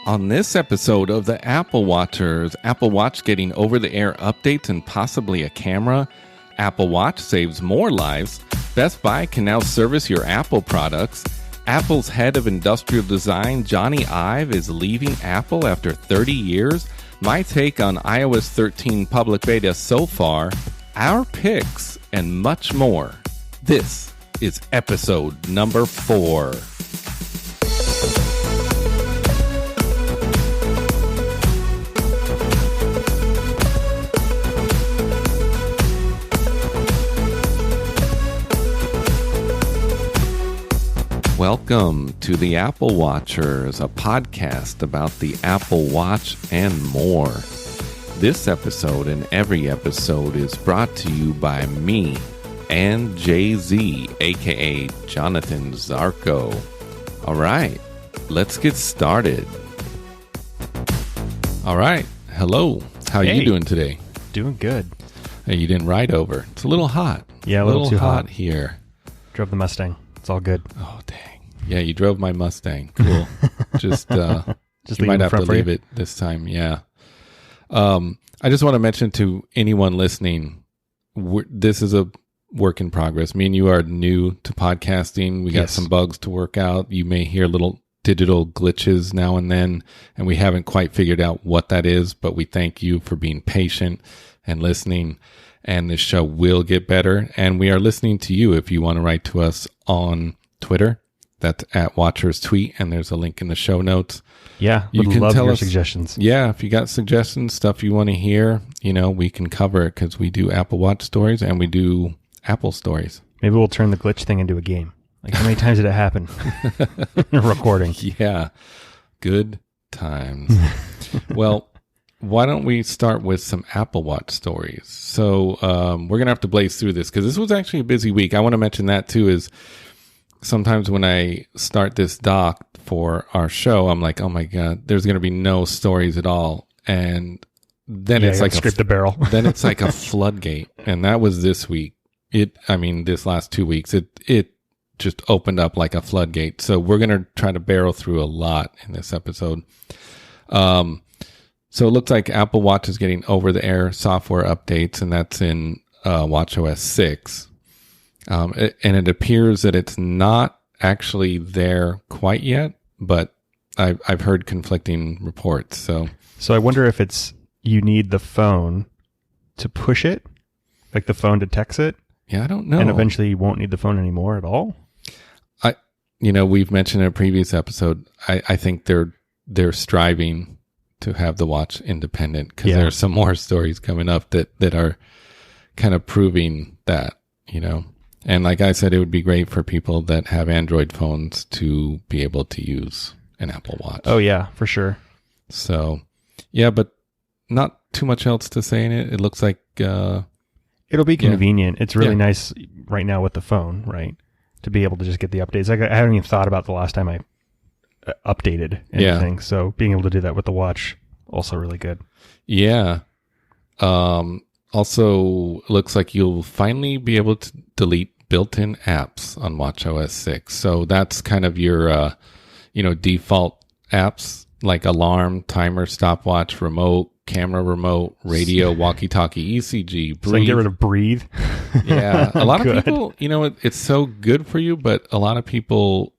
On this episode of the Apple Watchers, Apple Watch getting over-the-air updates and possibly a camera, Apple Watch saves more lives, Best Buy can now service your Apple products, Apple's head of industrial design, Johnny Ive, is leaving Apple after 30 years, my take on iOS 13 public beta so far, our picks, and much more. This is episode number 4. Welcome to the Apple Watchers, a podcast about the Apple Watch and more. This episode and every episode is brought to you by me and Jay-Z, aka Jonathan Zarko. All right, let's get started. All right, hello. How are you doing today? Doing good. Hey, you didn't ride over. It's a little hot. Yeah, a little too hot here. Drove the Mustang. It's all good. Oh, dang. Yeah, you drove my Mustang. Cool. Just you might have to leave it this time. Yeah. I just want to mention to anyone listening, this is a work in progress. Me and you are new to podcasting. We got some bugs to work out. You may hear little digital glitches now and then, and we haven't quite figured out what that is, but we thank you for being patient and listening, and this show will get better. And we are listening to you if you want to write to us on Twitter. That's at Watchers Tweet, and there's a link in the show notes. Yeah, you can love tell your us suggestions. Yeah, if you got suggestions, stuff you want to hear, we can cover it because we do Apple Watch stories and we do Apple stories. Maybe we'll turn the glitch thing into a game. Like, how many times did it happen? Recording. Yeah, good times. Well, why don't we start with some Apple Watch stories? So we're going to have to blaze through this because this was actually a busy week. I want to mention that too is sometimes when I start this doc for our show, I'm like, oh my God, there's going to be no stories at all. And then it's like scrape the barrel. Then it's like a floodgate. And that was this week. This last 2 weeks, it just opened up like a floodgate. So we're going to try to barrel through a lot in this episode. So it looks like Apple Watch is getting over-the-air software updates, and that's in watchOS 6. And it appears that it's not actually there quite yet, but I've heard conflicting reports. So I wonder if you need the phone to push it, like the phone detects it. Yeah, I don't know. And eventually you won't need the phone anymore at all. We've mentioned in a previous episode, I think they're striving to have the watch independent because there are some more stories coming up that are kind of proving that, And like I said, it would be great for people that have Android phones to be able to use an Apple Watch. Oh, yeah, for sure. So, yeah, but not too much else to say in it. It looks like... it'll be convenient. It's really nice right now with the phone, right? To be able to just get the updates. I haven't even thought about the last time I updated anything. So being able to do that with the watch, also really good. Yeah. Also, looks like you'll finally be able to delete built-in apps on watchOS 6. So that's kind of your, default apps like alarm, timer, stopwatch, remote, camera remote, radio, walkie-talkie, ECG, breathe. So get rid of breathe. Yeah. A lot of people, it's so good for you, but a lot of people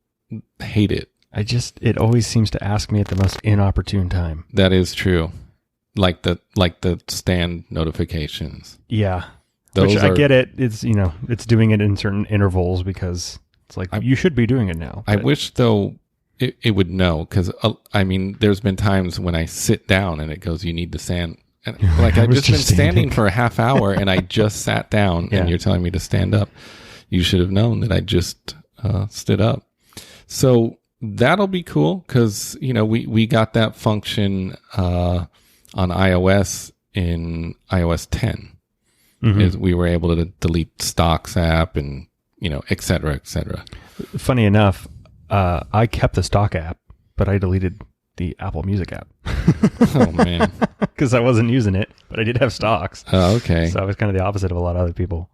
hate it. It always seems to ask me at the most inopportune time. That is true. Like the stand notifications. Yeah. I get it. It's, it's doing it in certain intervals because it's like, you should be doing it now. I wish though it would know because, there's been times when I sit down and it goes, you need to stand. And, like I've just been standing for a half hour and I just sat down and you're telling me to stand up. You should have known that I just stood up. So that'll be cool because, we got that function on iOS in iOS 10. Mm-hmm. Is we were able to delete Stocks app and, et cetera, et cetera. Funny enough, I kept the Stock app, but I deleted the Apple Music app. Oh, man. Because I wasn't using it, but I did have Stocks. Oh, okay. So I was kind of the opposite of a lot of other people.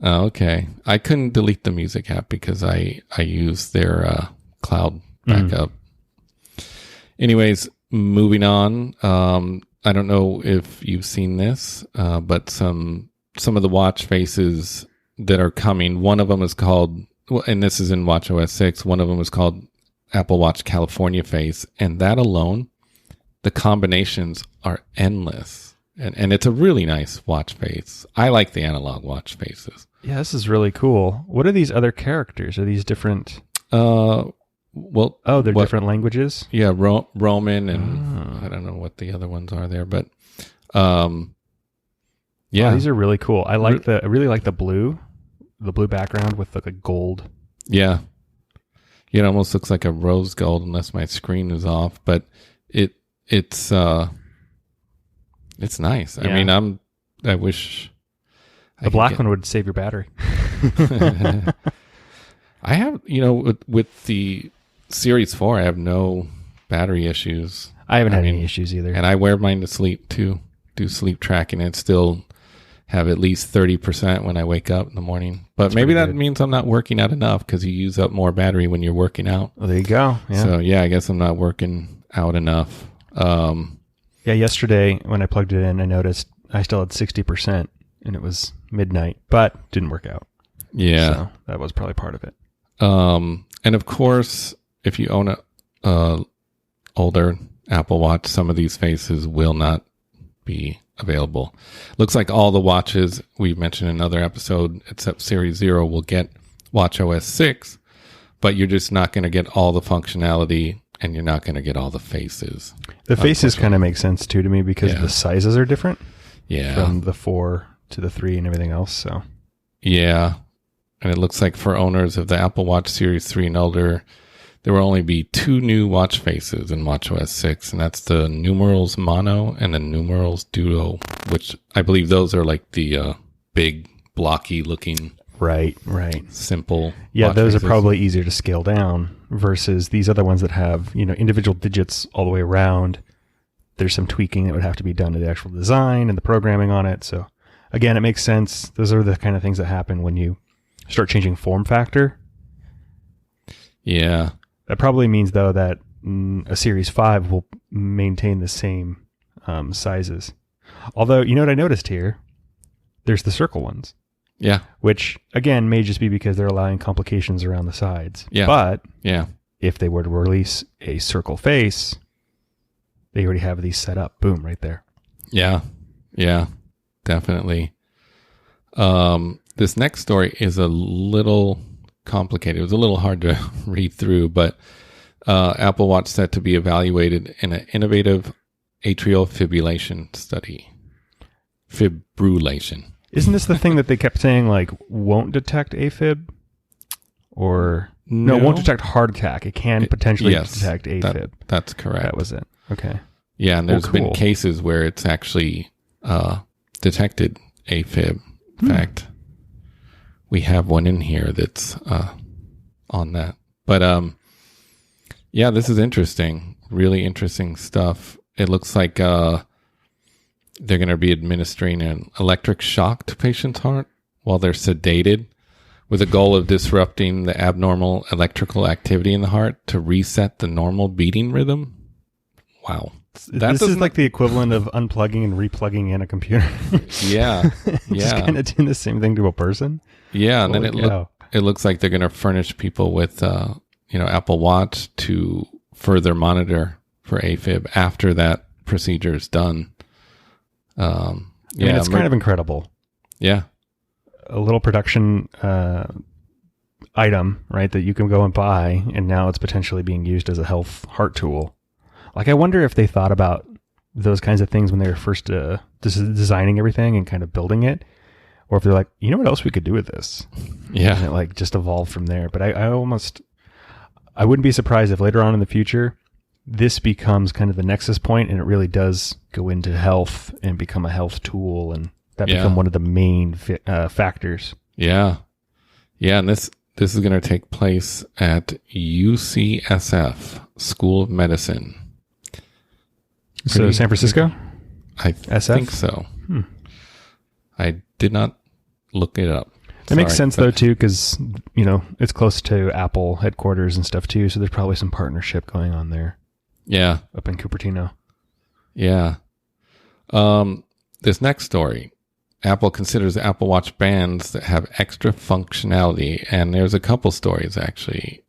Oh, okay. I couldn't delete the music app because I use their cloud backup. Anyways, moving on. I don't know if you've seen this, but some of the watch faces that are coming. One of them is called, and this is in watchOS 6. One of them is called Apple Watch California face, and that alone, the combinations are endless. And it's a really nice watch face. I like the analog watch faces. Yeah, this is really cool. What are these other characters? Are these different? They're different languages. Yeah, Roman, and I don't know what the other ones are there, but yeah, these are really cool. I really like the blue background with the gold. Yeah, it almost looks like a rose gold, unless my screen is off. But it's nice. Yeah. I mean, I wish the black one would save your battery. I have, with the Series 4, I have no battery issues. I haven't had any issues either. And I wear mine to sleep too, do sleep tracking, and still have at least 30% when I wake up in the morning. But that's maybe that means I'm not working out enough, because you use up more battery when you're working out. Well, there you go. Yeah. So yeah, I guess I'm not working out enough. Yeah, yesterday when I plugged it in, I noticed I still had 60%, and it was midnight, but didn't work out. Yeah. So that was probably part of it. And of course, if you own a older Apple Watch, some of these faces will not be available. Looks like all the watches we've mentioned in another episode, except Series 0, will get watchOS 6, but you're just not going to get all the functionality, and you're not going to get all the faces. The faces kind of make sense too to me, because the sizes are different. Yeah. From the 4 to the 3 and everything else. So. Yeah. And it looks like for owners of the Apple Watch Series 3 and older, there will only be 2 new watch faces in watchOS 6, and that's the numerals mono and the numerals duo, which I believe those are like the big, blocky looking. Right. Simple. Yeah, those faces. are probably easier to scale down versus these other ones that have, individual digits all the way around. There's some tweaking that would have to be done to the actual design and the programming on it. So again, it makes sense. Those are the kind of things that happen when you start changing form factor. Yeah. That probably means, though, that a Series 5 will maintain the same sizes. Although, you know what I noticed here? There's the circle ones. Yeah. Which, again, may just be because they're allowing complications around the sides. Yeah. But yeah, if they were to release a circle face, they already have these set up. Boom, right there. Yeah. Yeah, definitely. This next story is a little complicated. It was a little hard to read through, but Apple Watch set to be evaluated in an innovative atrial fibrillation study. Fibrillation. Isn't this the thing that they kept saying, won't detect AFib? Or, no, won't detect heart attack. It can potentially detect AFib. That's correct. That was it. Okay. Yeah, and there's been cases where it's actually detected AFib. In fact, we have one in here that's on that. But yeah, this is interesting. Really interesting stuff. It looks like they're going to be administering an electric shock to patients' heart while they're sedated, with a goal of disrupting the abnormal electrical activity in the heart to reset the normal beating rhythm. Wow. This is like the equivalent of unplugging and replugging in a computer. Yeah. Just kind of doing the same thing to a person. Yeah, and then it looks like they're going to furnish people with Apple Watch to further monitor for AFib after that procedure is done. It's kind of incredible. Yeah. A little production item, right, that you can go and buy, and now it's potentially being used as a health heart tool. I wonder if they thought about those kinds of things when they were first designing everything and kind of building it, or if they're like, you know what else we could do with this? Yeah. And it just evolved from there. But I wouldn't be surprised if later on in the future, this becomes kind of the nexus point, and it really does go into health and become a health tool, and that become one of the main factors. Yeah. Yeah, and this is going to take place at UCSF School of Medicine. So San Francisco? I think so. I did not look it up. It makes sense, though, too, because, it's close to Apple headquarters and stuff, too, so there's probably some partnership going on there. Yeah. Up in Cupertino. Yeah. This next story, Apple considers Apple Watch bands that have extra functionality, and there's a couple stories actually.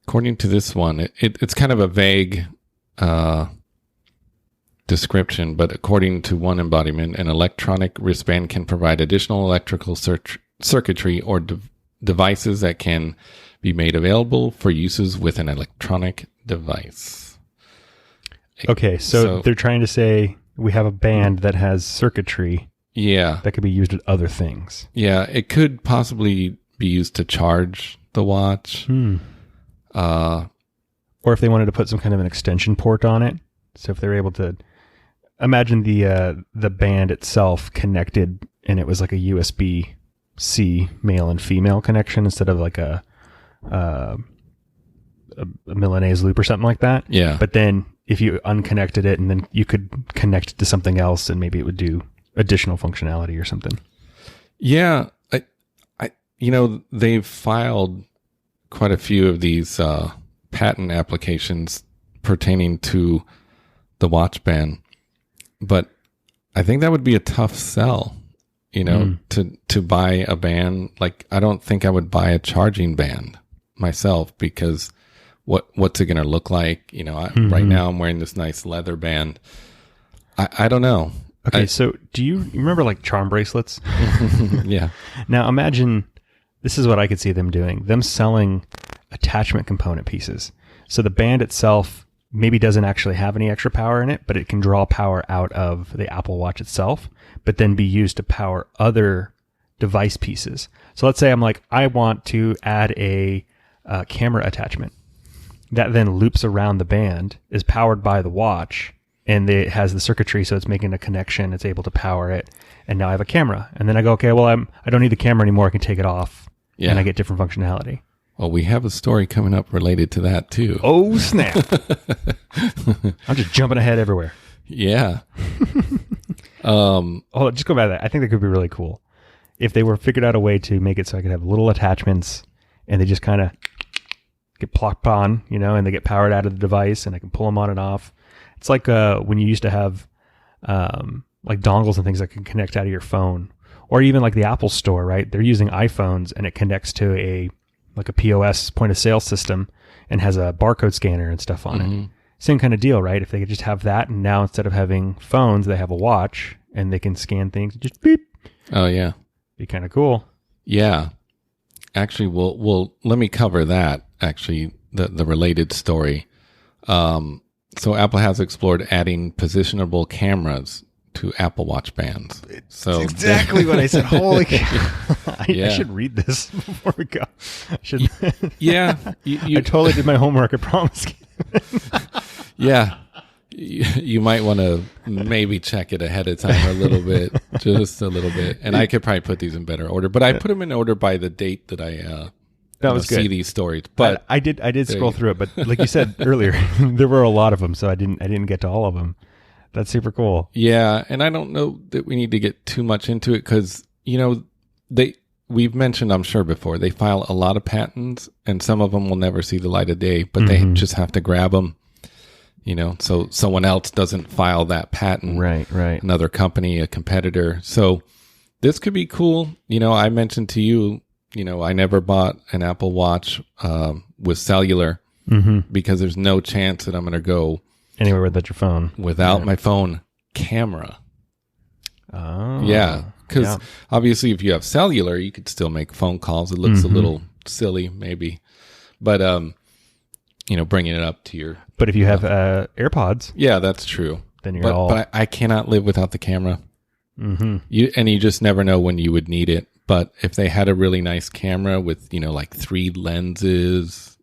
According to this one, it's kind of a vague description, but according to one embodiment, an electronic wristband can provide additional electrical circuitry or devices that can be made available for uses with an electronic device. Okay, so they're trying to say we have a band that has circuitry that could be used with other things. Yeah, it could possibly be used to charge the watch. Or if they wanted to put some kind of an extension port on it. So if they're able to imagine the band itself connected and it was like a USB-C male and female connection instead of like a Milanese loop or something like that. Yeah. But then if you unconnected it and then you could connect it to something else and maybe it would do additional functionality or something. Yeah. They've filed quite a few of these patent applications pertaining to the watch band, but I think that would be a tough sell, to buy a band. Like, I don't think I would buy a charging band myself because what's it going to look like? Right now I'm wearing this nice leather band. I don't know. Okay. So do you remember like charm bracelets? Yeah. Now imagine, this is what I could see them doing, them selling attachment component pieces. So the band itself maybe doesn't actually have any extra power in it, but it can draw power out of the Apple Watch itself, but then be used to power other device pieces. So let's say I'm like, I want to add a camera attachment that then loops around the band, is powered by the watch, and it has the circuitry, so it's making a connection, it's able to power it, and now I have a camera. And then I go, okay, well, I don't need the camera anymore, I can take it off, and I get different functionality. Well, we have a story coming up related to that too. Oh, snap. I'm just jumping ahead everywhere. Yeah. Just go by that. I think that could be really cool. If they were figured out a way to make it so I could have little attachments and they just kind of get plopped on, and they get powered out of the device and I can pull them on and off. It's like when you used to have like dongles and things that can connect out of your phone, or even like the Apple Store, right? They're using iPhones and it connects to a POS point of sale system and has a barcode scanner and stuff on it. Same kind of deal, right? If they could just have that, and now instead of having phones, they have a watch and they can scan things, just beep. Oh yeah. Be kind of cool. Yeah. Actually, we'll let me cover that, actually, the related story. So Apple has explored adding positionable cameras to Apple Watch bands. So that's exactly what I said. Holy cow. I should read this before we go. Yeah. I totally did my homework, I promise. Yeah. You might want to maybe check it ahead of time a little bit, just a little bit. And I could probably put these in better order, but I put them in order by the date that I see these stories. But I did scroll through it, but like you said earlier, there were a lot of them, so I didn't get to all of them. That's super cool. Yeah, and I don't know that we need to get too much into it because, we've mentioned, I'm sure before, they file a lot of patents and some of them will never see the light of day, but they just have to grab them, so someone else doesn't file that patent. Right. Another company, a competitor. So this could be cool. I mentioned to you, I never bought an Apple Watch with cellular because there's no chance that I'm going to go anywhere without your phone. Without my phone camera. Oh. Yeah. Because obviously if you have cellular, you could still make phone calls. It looks a little silly maybe. But, bringing it up to your... But if you have AirPods... Yeah, that's true. Then you're But I cannot live without the camera. You just never know when you would need it. But if they had a really nice camera with, like 3 lenses...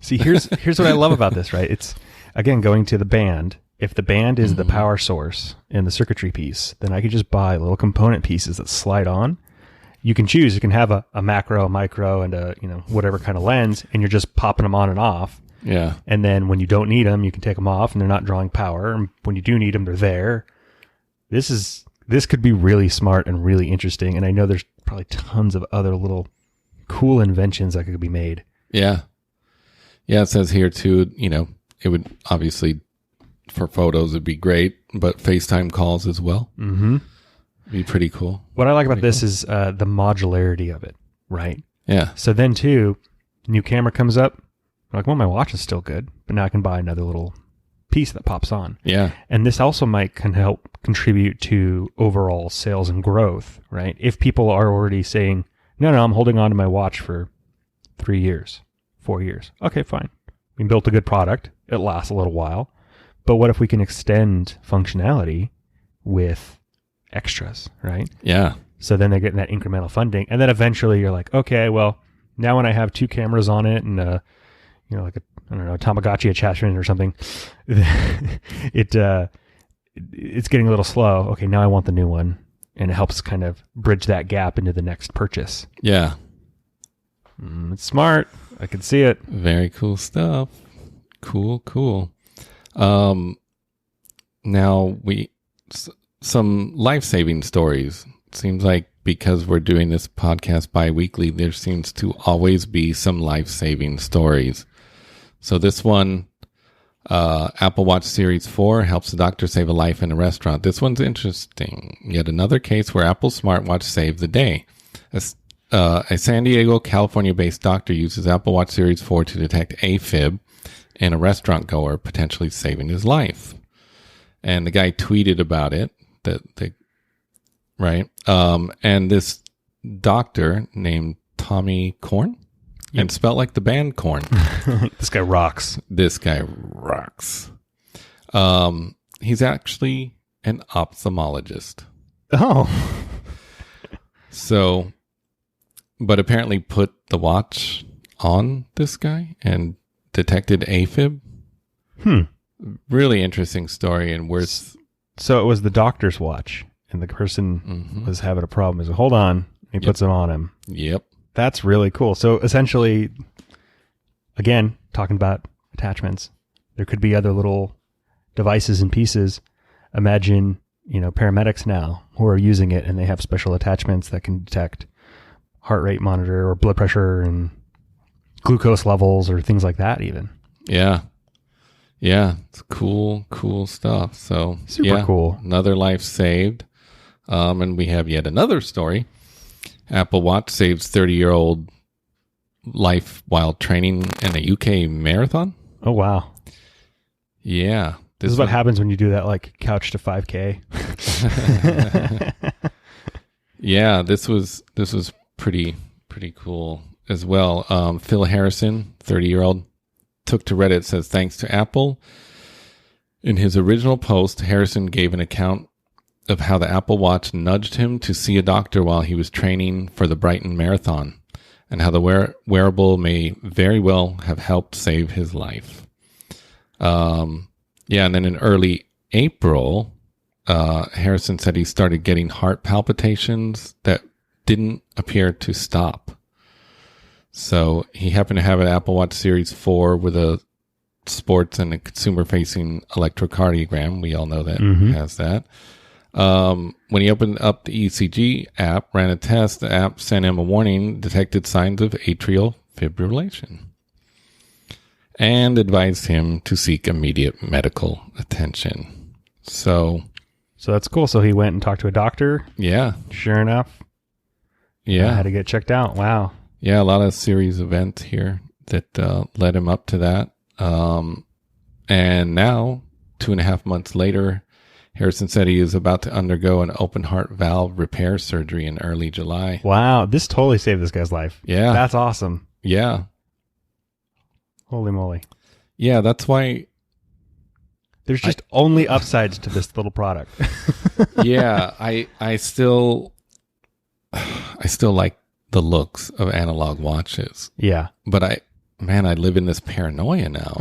See, here's what I love about this, right? It's... Again, going to the band, if the band is the power source and the circuitry piece, then I could just buy little component pieces that slide on. You can choose. You can have a macro, a micro, and a whatever kind of lens, and you're just popping them on and off. Yeah. And then when you don't need them, you can take them off, and they're not drawing power. And when you do need them, they're there. This could be really smart and really interesting. And I know there's probably tons of other little cool inventions that could be made. Yeah. Yeah, it says here too, it would obviously for photos it'd be great, but FaceTime calls as well. Mm-hmm. Be pretty cool. What I like about this is the modularity of it, right? Yeah. So then too, new camera comes up. I'm like, well, my watch is still good, but now I can buy another little piece that pops on. Yeah. And this also might can help contribute to overall sales and growth, right? If people are already saying, no, I'm holding on to my watch for 3 years, 4 years. Okay, fine. We built a good product. It lasts a little while. But what if we can extend functionality with extras, right? Yeah. So then they're getting that incremental funding. And then eventually you're like, okay, well, now when I have 2 cameras on it and, like a Tamagotchi attachment or something, it's getting a little slow. Okay, now I want the new one. And it helps kind of bridge that gap into the next purchase. Yeah. It's smart. I can see it. Very cool stuff. Cool. Now some life-saving stories. Seems like because we're doing this podcast bi-weekly, there seems to always be some life-saving stories. So this one, Apple Watch Series 4 helps the doctor save a life in a restaurant. This one's interesting. Yet another case where Apple's smartwatch saved the day. A San Diego, California-based doctor uses Apple Watch Series 4 to detect AFib in a restaurant goer, potentially saving his life. And the guy tweeted about it. Right? And this doctor named Tommy Korn, and spelled like the band Korn. This guy rocks. He's actually an ophthalmologist. Oh. So, but apparently put the watch on this guy and detected AFib. Really interesting story and worth. So it was the doctor's watch, and the person was having a problem. He's like, hold on. He puts it on him. Yep. That's really cool. So essentially, again, talking about attachments, there could be other little devices and pieces. Imagine, paramedics now who are using it and they have special attachments that can detect heart rate monitor or blood pressure and glucose levels or things like that even. Yeah. It's cool stuff. So super cool. Another life saved. And we have yet another story. Apple Watch saves 30-year-old life while training in a UK marathon. Oh, wow. Yeah. This is what happens when you do that, like, couch to 5K. Yeah, this was pretty cool as well. Phil Harrison, 30-year-old, took to Reddit, says, thanks to Apple. In his original post, Harrison gave an account of how the Apple Watch nudged him to see a doctor while he was training for the Brighton Marathon, and how the wearable may very well have helped save his life. And then in early April, Harrison said he started getting heart palpitations that didn't appear to stop. So he happened to have an Apple Watch Series 4 with a sports and a consumer-facing electrocardiogram. We all know that has that. When he opened up the ECG app, ran a test, the app sent him a warning, detected signs of atrial fibrillation, and advised him to seek immediate medical attention. So that's cool. So he went and talked to a doctor. Yeah. Sure enough. Yeah. Had to get checked out. Wow. Yeah, a lot of series events here that led him up to that. And now, 2.5 months later, Harrison said he is about to undergo an open heart valve repair surgery in early July. Wow, this totally saved this guy's life. Yeah. That's awesome. Yeah. Holy moly. Yeah, that's why... There's just only upsides to this little product. Yeah, I still like the looks of analog watches. Yeah. But I live in this paranoia now.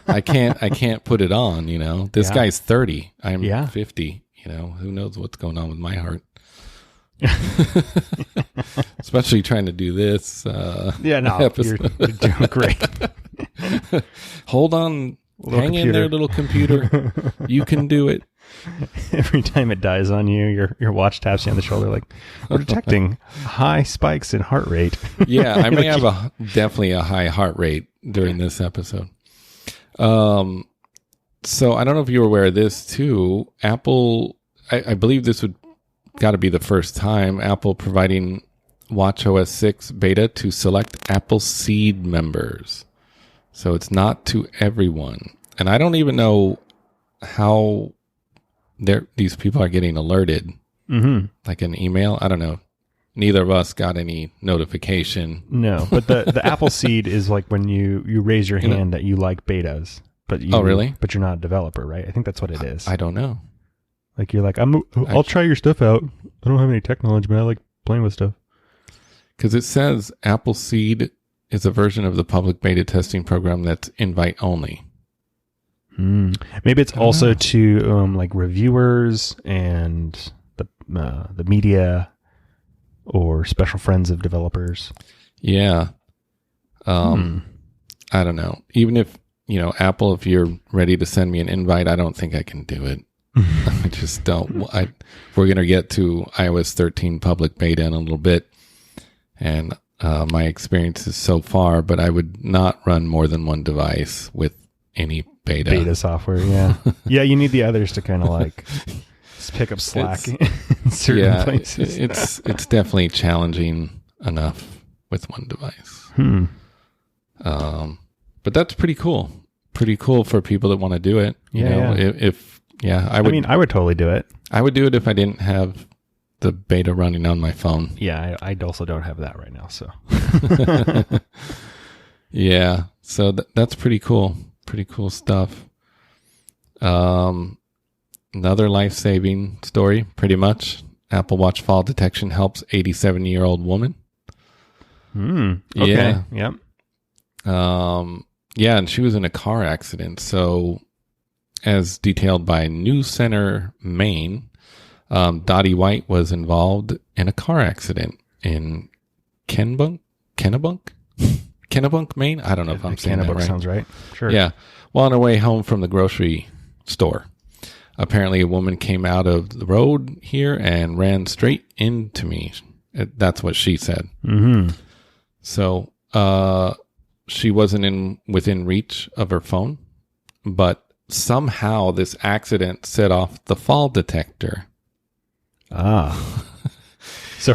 I can't put it on, This guy's 30. I'm 50, Who knows what's going on with my heart? Especially trying to do this episode. You're doing great. Hold on. Hang in there, little computer. You can do it. Every time it dies on you, your watch taps you on the shoulder like, we're detecting high spikes in heart rate. Yeah, I may have definitely a high heart rate during this episode. So I don't know if you were aware of this too. Apple, I believe this would got to be the first time, Apple providing watchOS 6 beta to select AppleSeed members. So it's not to everyone. And I don't even know how these people are getting alerted. Mm-hmm. Like an email. I don't know. Neither of us got any notification. No, but the AppleSeed is like when you raise your hand that you like betas. But oh, really? But you're not a developer, right? I think that's what it is. I don't know. Like you're like, I'll try your stuff out. I don't have any tech knowledge, but I like playing with stuff. Because it says AppleSeed is a version of the public beta testing program that's invite only. Maybe it's also to like reviewers and the media or special friends of developers. Yeah. I don't know. Even if, Apple, if you're ready to send me an invite, I don't think I can do it. I just don't. We're going to get to iOS 13 public beta in a little bit. And my experience is so far, but I would not run more than one device with any beta software. Yeah. Yeah. You need the others to kind of like pick up slack in certain places. It's definitely challenging enough with one device. But that's pretty cool. Pretty cool for people that want to do it. I would totally do it. I would do it if I didn't have the beta running on my phone. Yeah, I also don't have that right now. So, yeah, so that's pretty cool. Pretty cool stuff. Another life-saving story, pretty much. Apple Watch fall detection helps 87-year-old woman. Okay. Yeah. Yep. Yeah, and she was in a car accident. So, as detailed by News Center, Maine, Dottie White was involved in a car accident in Kennebunk, Maine? I don't know if I'm saying that right. Sounds right. Sure. Yeah. Well, on her way home from the grocery store. Apparently, a woman came out of the road here and ran straight into me. That's what she said. Mm-hmm. So, she wasn't within reach of her phone, but somehow this accident set off the fall detector. So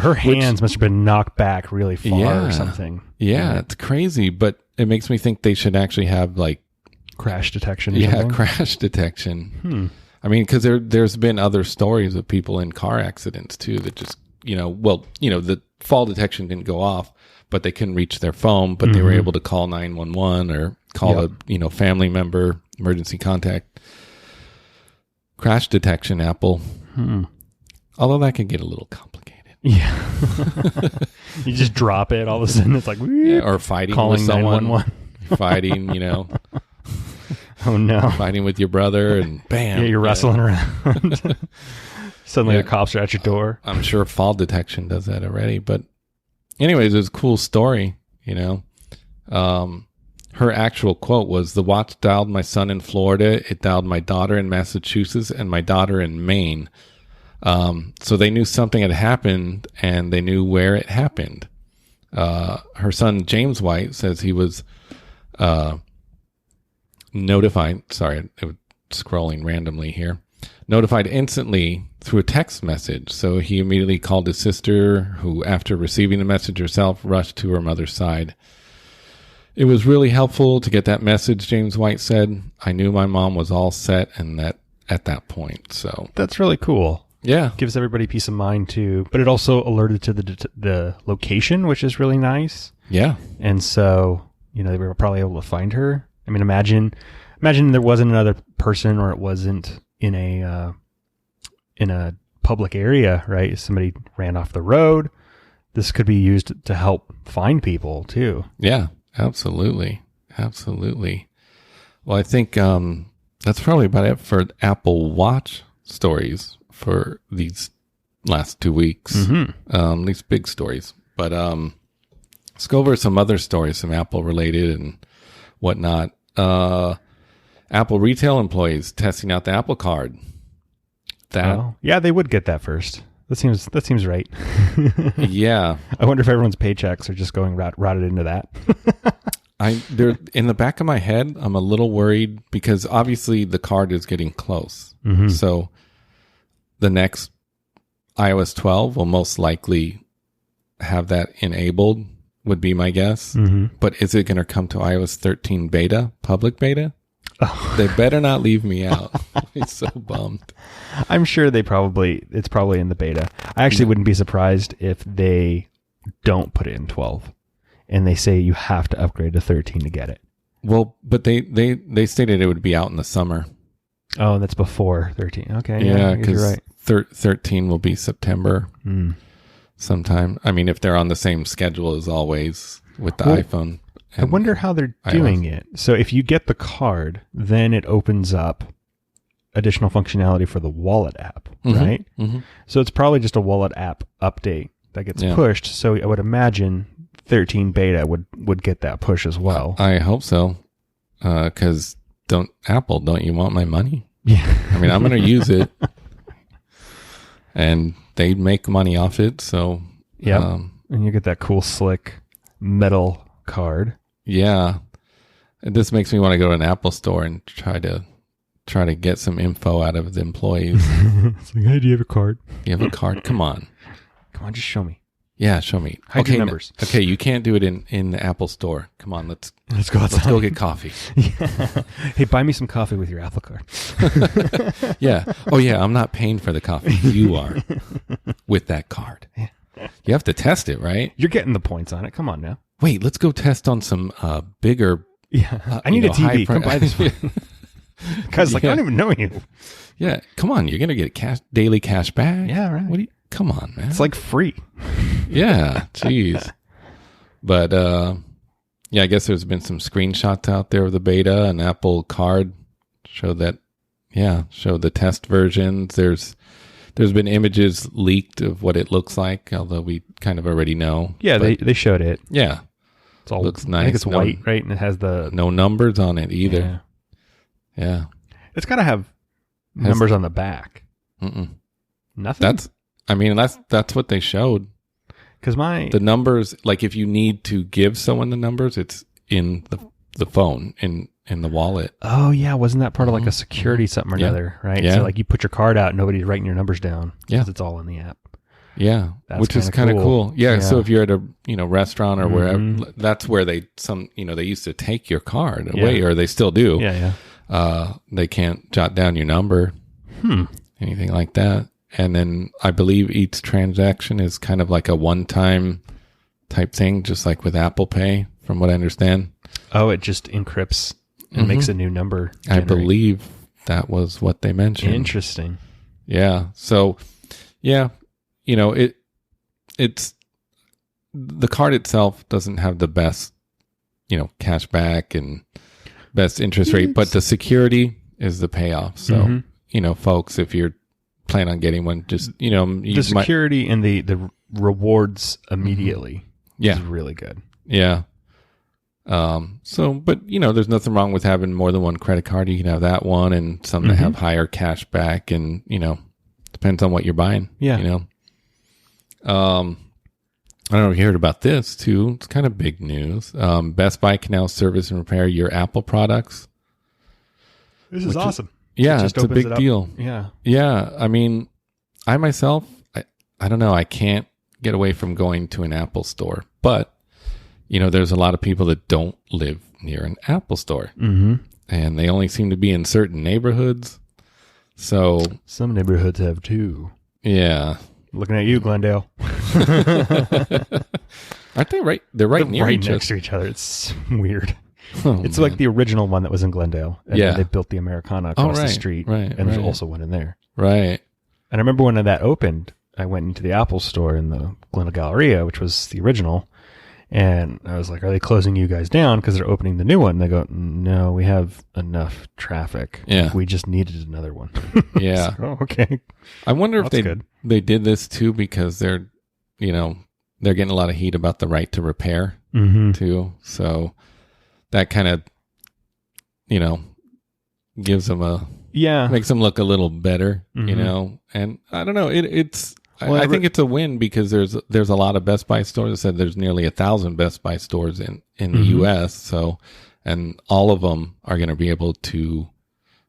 her hands must have been knocked back really far or something. Yeah, it's crazy, but it makes me think they should actually have like crash detection. Or something. Crash detection. I mean, because there's been other stories of people in car accidents too that just the fall detection didn't go off, but they couldn't reach their phone, but they were able to call 911 or call a family member, emergency contact. Crash detection, Apple. Although that can get a little complicated. Yeah. You just drop it, all of a sudden it's like, or fighting calling with someone. 911. Fighting, Oh no. Fighting with your brother and bam. Yeah, you're wrestling around. Suddenly the cops are at your door. I'm sure fall detection does that already. But anyways, it was a cool story, Her actual quote was, "The watch dialed my son in Florida. It dialed my daughter in Massachusetts and my daughter in Maine." So they knew something had happened and they knew where it happened. Her son, James White, says he was notified. Sorry, it was scrolling randomly here. Notified instantly through a text message. So he immediately called his sister, who, after receiving the message herself, rushed to her mother's side. "It was really helpful to get that message," James White said. "I knew my mom was all set and that at that point." So that's really cool. Yeah. Gives everybody peace of mind too. But it also alerted to the location, which is really nice. Yeah. And so, they were probably able to find her. I mean, imagine there wasn't another person, or it wasn't in a public area, right? Somebody ran off the road. This could be used to help find people too. Yeah, absolutely. Absolutely. Well, I think that's probably about it for Apple Watch stories for these last 2 weeks. These big stories. But let's go over some other stories, some Apple related and whatnot. Apple retail employees testing out the Apple Card. that. Oh, yeah, they would get that first. That seems right. Yeah. I wonder if everyone's paychecks are just going routed into that. There in the back of my head, I'm a little worried because obviously the card is getting close. Mm-hmm. So the next iOS 12 will most likely have that enabled, would be my guess. Mm-hmm. But is it going to come to iOS 13 beta, public beta? Oh. They better not leave me out. I'm so bummed. I'm sure it's probably in the beta. I actually wouldn't be surprised if they don't put it in 12 and they say you have to upgrade to 13 to get it. Well, but they stated it would be out in the summer. Oh, that's before 13. Okay. Yeah, because right. 13 will be September sometime. I mean, if they're on the same schedule as always with the iPhone. I wonder how they're doing it. So if you get the card, then it opens up additional functionality for the wallet app, right? Mm-hmm. So it's probably just a wallet app update that gets pushed. So I would imagine 13 beta would get that push as well. I hope so. Because don't you want my money? Yeah. I mean, I'm going to use it. And they make money off it. So, yeah. And you get that cool, slick metal card. Yeah. This makes me want to go to an Apple store and try to get some info out of the employees. It's like, hey, do you have a card? You have a card? Come on, just show me. Yeah, show me. Hide your numbers. Okay, you can't do it in the Apple store. Come on, let's go outside. Let's go get coffee. Yeah. Hey, buy me some coffee with your Apple card. Yeah. Oh yeah, I'm not paying for the coffee. You are with that card. Yeah. You have to test it, right? You're getting the points on it. Come on now. Wait, let's go test on some bigger. Yeah, I need a TV. Come buy this one. Guys, I don't even know you. Yeah, come on. You're gonna get daily cash back. Yeah, right. Come on, man. It's like free. Yeah, jeez. But I guess there's been some screenshots out there of the beta. An Apple Card show the test versions. There's been images leaked of what it looks like, although we kind of already know. Yeah, they showed it. Yeah. It's all looks nice. I think it's white, right? And it has no numbers on it either. Yeah. It's got to have numbers on the back. Nothing? That's what they showed. Because the numbers, like if you need to give someone the numbers, it's in the phone, in the wallet. Oh, yeah. Wasn't that part of like a security something or another, right? Yeah. So like you put your card out, nobody's writing your numbers down. Yeah. Because it's all in the app. Yeah. Which is kind of cool. Yeah. So if you're at a restaurant or wherever, that's where they used to take your card away, or they still do. Yeah. They can't jot down your number, anything like that. And then I believe each transaction is kind of like a one-time type thing, just like with Apple Pay, from what I understand. Oh, it just encrypts and makes a new number generate. I believe that was what they mentioned. Interesting. Yeah. So, yeah, it's the card itself doesn't have the best, cash back and best interest rate, but the security is the payoff. So, folks, if you're plan on getting one, just the security and the rewards immediately is really good. Yeah. But there's nothing wrong with having more than one credit card. You can have that one and some that have higher cash back, and depends on what you're buying. Yeah. I don't know if you heard about this too. It's kind of big news. Best Buy can now service and repair your Apple products. This is awesome. Yeah, it's a big deal. Yeah. Yeah. I mean, I myself, I don't know. I can't get away from going to an Apple store. But, there's a lot of people that don't live near an Apple store. Mm-hmm. And they only seem to be in certain neighborhoods. So some neighborhoods have two. Yeah. Looking at you, Glendale. Aren't they right? They're right next to each other. It's weird. It's like the original one that was in Glendale. And then they built the Americana across the street. Right. And there's also one in there. Right. And I remember when that opened, I went into the Apple store in the Glendale Galleria, which was the original. And I was like, are they closing you guys down because they're opening the new one? And they go, no, we have enough traffic. Yeah. We just needed another one. Yeah. Like, oh, okay. I wonder if they did this too because they're getting a lot of heat about the right to repair too. So that kind of, gives them Yeah. Makes them look a little better, you know? And I don't know. I think it's a win because there's a lot of Best Buy stores. I said there's nearly 1,000 Best Buy stores in the U.S. So, and all of them are going to be able to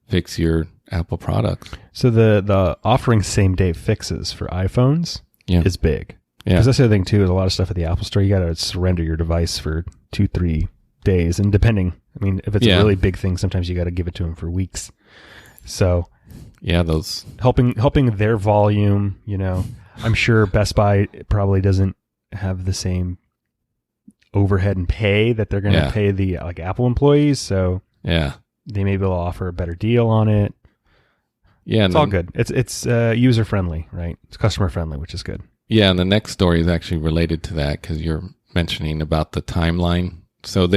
fix your Apple products. So the offering same day fixes for iPhones is big. Yeah. Because that's the other thing too, is a lot of stuff at the Apple Store, you got to surrender your device for 2-3 days. And depending, I mean, if it's a really big thing, sometimes you got to give it to them for weeks. So yeah, those helping their volume, you know, I'm sure Best Buy probably doesn't have the same overhead and pay that they're going to pay the like Apple employees. So yeah, they may be able to offer a better deal on it. Yeah, it's all good. It's user friendly, right? It's customer friendly, which is good. Yeah, and the next story is actually related to that because you're mentioning about the timeline. So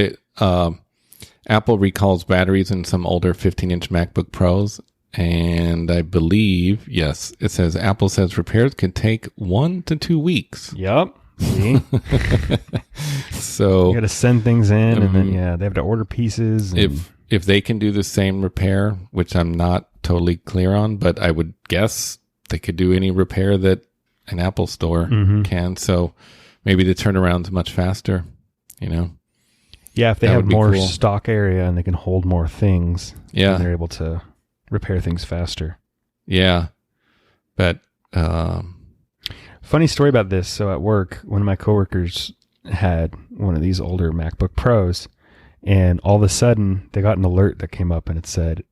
Apple recalls batteries in some older 15-inch MacBook Pros. And I believe, yes, it says Apple says repairs could take 1 to 2 weeks. Yep. See? So you got to send things in, and then they have to order pieces. And if they can do the same repair, which I'm not totally clear on, but I would guess they could do any repair that an Apple store can. So maybe the turnaround's much faster. You know. Yeah, if they have more stock area and they can hold more things, then they're able to repair things faster. Yeah. But funny story about this. So at work, one of my coworkers had one of these older MacBook Pros, and all of a sudden they got an alert that came up and it said,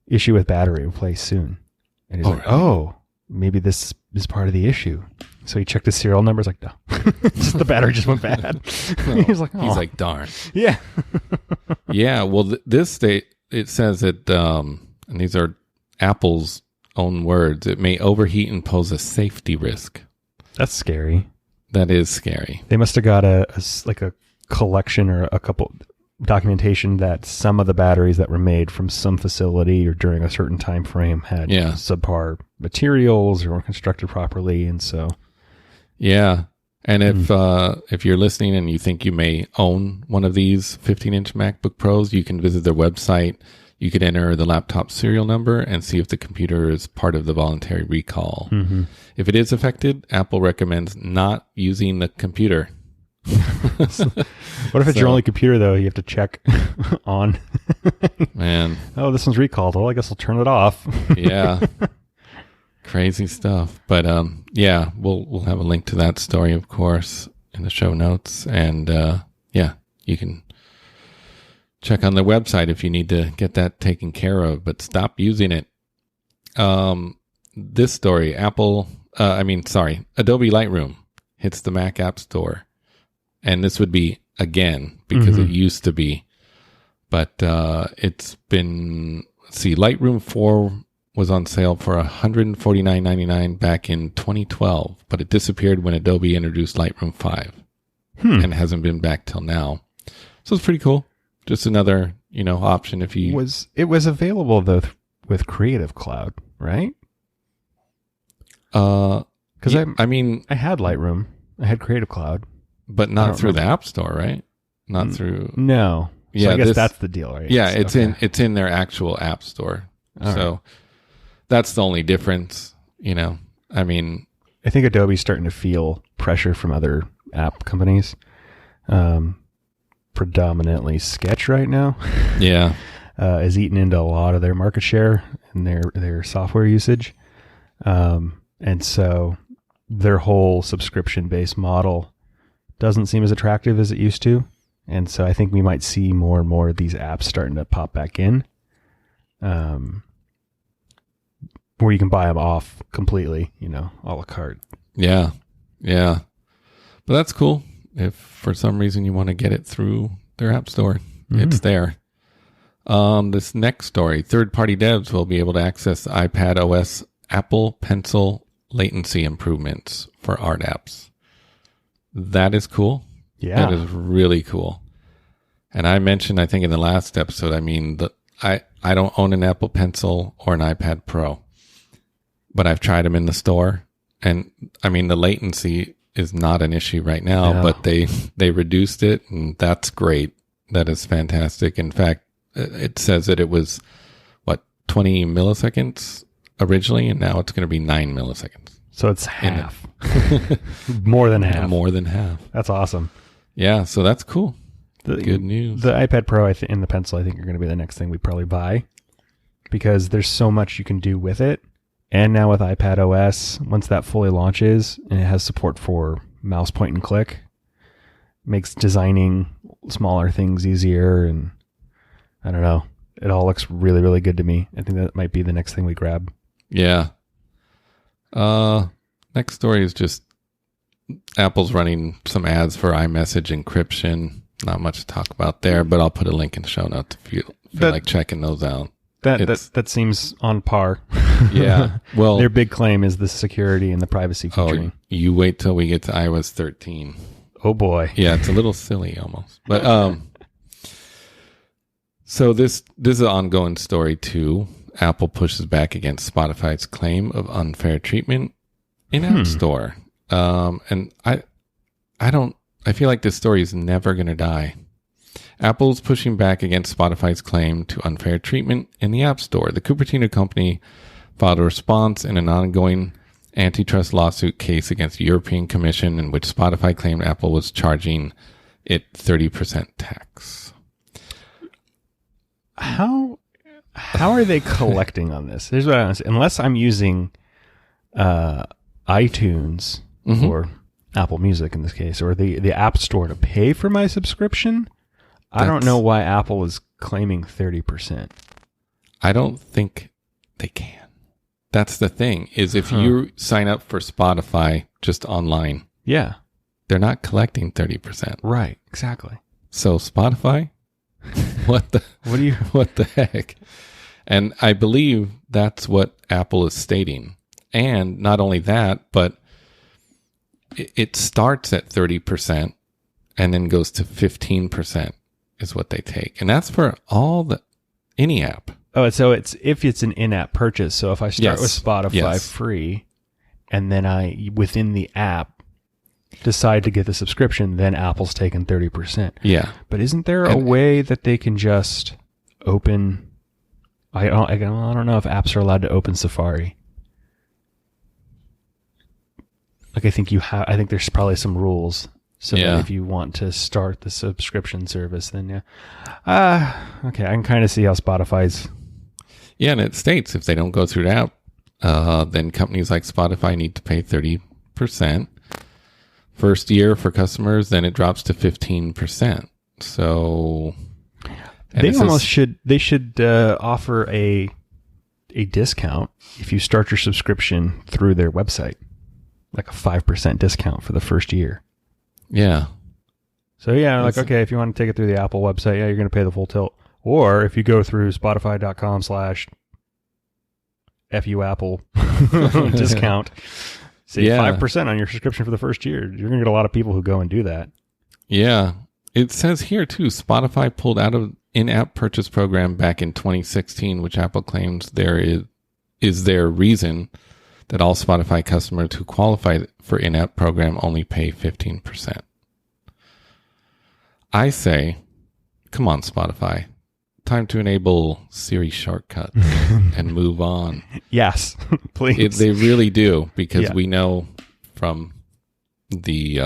issue with battery replace soon. And he's oh, maybe this is part of the issue. So he checked his serial number. It's like, no, just the battery just went bad. He's like, darn. Yeah. Yeah. Well, it says that, and these are Apple's own words, it may overheat and pose a safety risk. That's scary. That is scary. They must have got a collection or a couple documentation that some of the batteries that were made from some facility or during a certain time frame had subpar materials or weren't constructed properly, and so. Yeah. And if you're listening and you think you may own one of these 15-inch MacBook Pros, you can visit their website. You could enter the laptop serial number and see if the computer is part of the voluntary recall. If it is affected, Apple recommends not using the computer. What if it's your only computer, though? You have to check on. Man. Oh, this one's recalled. Well, I guess I'll turn it off. Yeah. Crazy stuff. But yeah, we'll have a link to that story, of course, in the show notes. And you can check on their website if you need to get that taken care of, but stop using it. This story, Adobe Lightroom hits the Mac App Store. And this would be again, because it used to be. But it's been, Lightroom 4 was on sale for $149.99 back in 2012, but it disappeared when Adobe introduced Lightroom 5 and hasn't been back till now. So it's pretty cool. Just another, option if you... It was available, though, with Creative Cloud, right? Because I had Lightroom. I had Creative Cloud. But not through the App Store, right? Not through... No. So I guess that's the deal, right? Yeah, it's in their actual App Store. Right. That's the only difference, I think Adobe's starting to feel pressure from other app companies. Predominantly Sketch right now. Yeah. Is eating into a lot of their market share and their software usage. And so their whole subscription-based model doesn't seem as attractive as it used to. And so I think we might see more and more of these apps starting to pop back in. Where you can buy them off completely, a la carte. Yeah. Yeah. But that's cool. If for some reason you want to get it through their App Store, it's there. This next story, third-party devs will be able to access iPad OS Apple Pencil latency improvements for art apps. That is cool. Yeah. That is really cool. And I mentioned, I think in the last episode, I don't own an Apple Pencil or an iPad Pro, but I've tried them in the store. And the latency is not an issue right now, but they reduced it, and that's great. That is fantastic. In fact, it says that it was 20 milliseconds originally, and now it's going to be 9 milliseconds. So it's half. More than half. More than half. That's awesome. Yeah, so that's cool. Good news. The iPad Pro and the Pencil, I think, are going to be the next thing we probably buy because there's so much you can do with it. And now with iPad OS, once that fully launches and it has support for mouse point and click, makes designing smaller things easier. And I don't know. It all looks really, really good to me. I think that might be the next thing we grab. Yeah. Next story is just Apple's running some ads for iMessage encryption. Not much to talk about there, but I'll put a link in the show notes if you feel like checking those out. That seems on par. Yeah. Well, their big claim is the security and the privacy featuring. You wait till we get to iOS 13. Oh boy. Yeah, it's a little silly almost. But so this is an ongoing story too. Apple pushes back against Spotify's claim of unfair treatment in App Store. And I feel like this story is never going to die. Apple's pushing back against Spotify's claim to unfair treatment in the App Store. The Cupertino company filed a response in an ongoing antitrust lawsuit case against the European Commission in which Spotify claimed Apple was charging it 30% tax. How are they collecting on this? Here's what I was, unless I'm using iTunes or Apple Music in this case, or the App Store to pay for my subscription, I don't know why Apple is claiming 30%. I don't think they can. That's the thing, is if you sign up for Spotify just online, they're not collecting 30%. Right, exactly. So Spotify, what the heck? And I believe that's what Apple is stating. And not only that, but it starts at 30% and then goes to 15% is what they take. And that's for any app. Oh, so if it's an in-app purchase. So if I start with Spotify free and then I, within the app, decide to get the subscription, then Apple's taking 30%. Yeah. But isn't there a way that they can just open... I don't know if apps are allowed to open Safari. Like I think there's probably some rules. So that if you want to start the subscription service, then okay, I can kind of see how Spotify's... Yeah, and it states if they don't go through the app, then companies like Spotify need to pay 30%. First year for customers, then it drops to 15%. So... They should offer a discount if you start your subscription through their website. Like a 5% discount for the first year. Yeah. So okay, if you want to take it through the Apple website, you're going to pay the full tilt. Or if you go through spotify.com/FUApple discount, save 5% on your subscription for the first year. You're going to get a lot of people who go and do that. Yeah. It says here too, Spotify pulled out of in-app purchase program back in 2016, which Apple claims there is their reason that all Spotify customers who qualify for in-app program only pay 15%. I say, come on, Spotify. Time to enable Siri shortcut and move on. Yes, please. They really do, because we know from the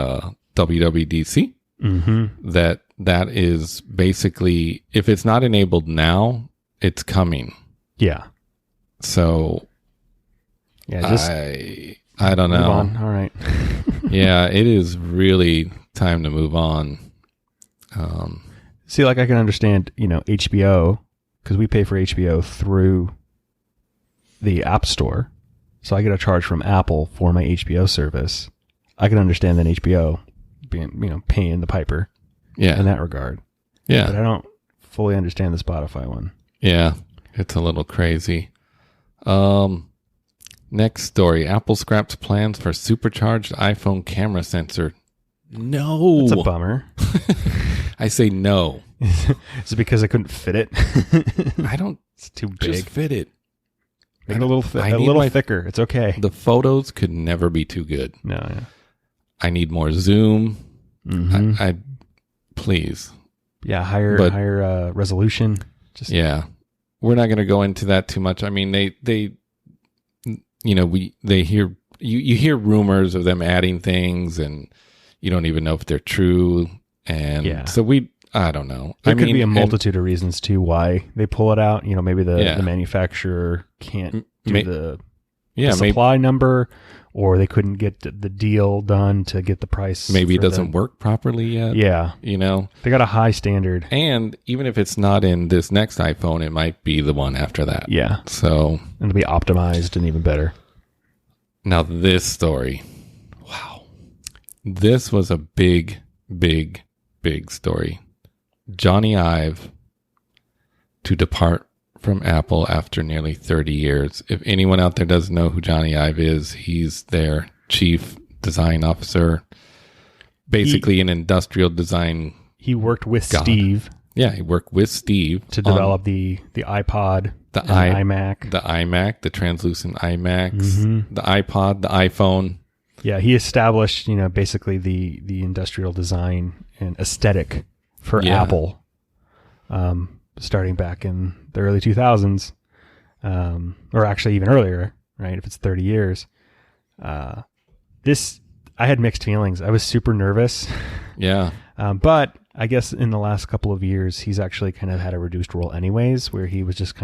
WWDC that is basically, if it's not enabled now, it's coming. Yeah. So... Yeah, just I don't know. Move on. All right. Yeah, it is really time to move on. See, like I can understand, HBO, because we pay for HBO through the App Store, so I get a charge from Apple for my HBO service. I can understand that HBO being, paying the piper. Yeah. In that regard. Yeah. But I don't fully understand the Spotify one. Yeah, it's a little crazy. Next story. Apple scraps plans for supercharged iPhone camera sensor. No. That's a bummer. I say no. Is it because I couldn't fit it? I don't. It's too big. Just fit it. Make it a little thicker. It's okay. The photos could never be too good. No. Yeah. I need more zoom. Please. Yeah, higher resolution. Yeah. we're not going to go into that too much. I mean, they you hear rumors of them adding things, and you don't even know if they're true. And so I don't know. There could be a multitude of reasons too why they pull it out. Maybe the manufacturer can't do the supply number, or they couldn't get the deal done to get the price. Maybe it doesn't work properly yet. Yeah. They got a high standard. And even if it's not in this next iPhone, it might be the one after that. Yeah. So it'll be optimized and even better. Now this story. Wow. This was a big, big, big story. Johnny Ive to depart from Apple after nearly 30 years. If anyone out there doesn't know who Johnny Ive is, he's their chief design officer, basically an industrial design. He worked with Steve. Yeah, he worked with Steve to develop the iPod, the iMac, the translucent iMacs, the iPod, the iPhone. Yeah, he established, basically the industrial design and aesthetic for Apple, starting back in the early 2000s, or actually even earlier, right? If it's 30 years. I had mixed feelings. I was super nervous. Yeah. But I guess in the last couple of years, he's actually kind of had a reduced role anyways, where he was just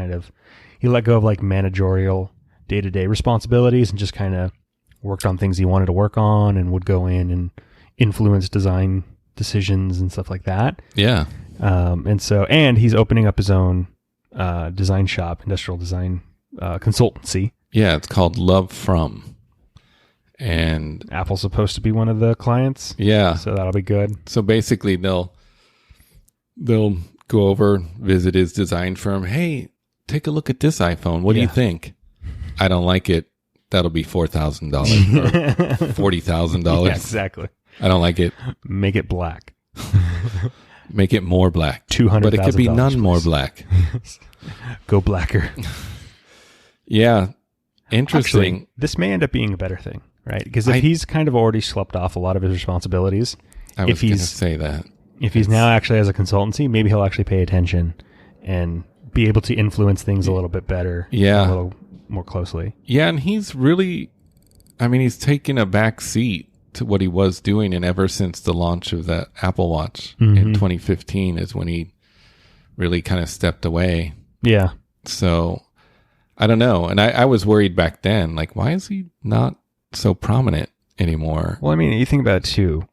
he let go of like managerial day-to-day responsibilities and just kind of worked on things he wanted to work on and would go in and influence design decisions and stuff like that. Yeah. And he's opening up his own design shop, industrial design consultancy. Yeah, it's called Love From. And Apple's supposed to be one of the clients. Yeah. So that'll be good. So basically they'll go over, visit his design firm. Hey, take a look at this iPhone. What do you think? I don't like it. That'll be $4,000 or $40,000. Yeah, exactly. I don't like it. Make it black. Make it more black. $200,000. But it could be none more black. Go blacker. Yeah. Interesting. Actually, this may end up being a better thing, right? Because if he's kind of already slept off a lot of his responsibilities, I was going to say that. If he's now actually as a consultancy, maybe he'll actually pay attention and be able to influence things a little bit better. Yeah. A little more closely. Yeah, and he's really, he's taken a back seat to what he was doing, and ever since the launch of the Apple Watch in 2015 is when he really kind of stepped away. Yeah. So I don't know. And I was worried back then, like, why is he not so prominent anymore? Well, you think about it too.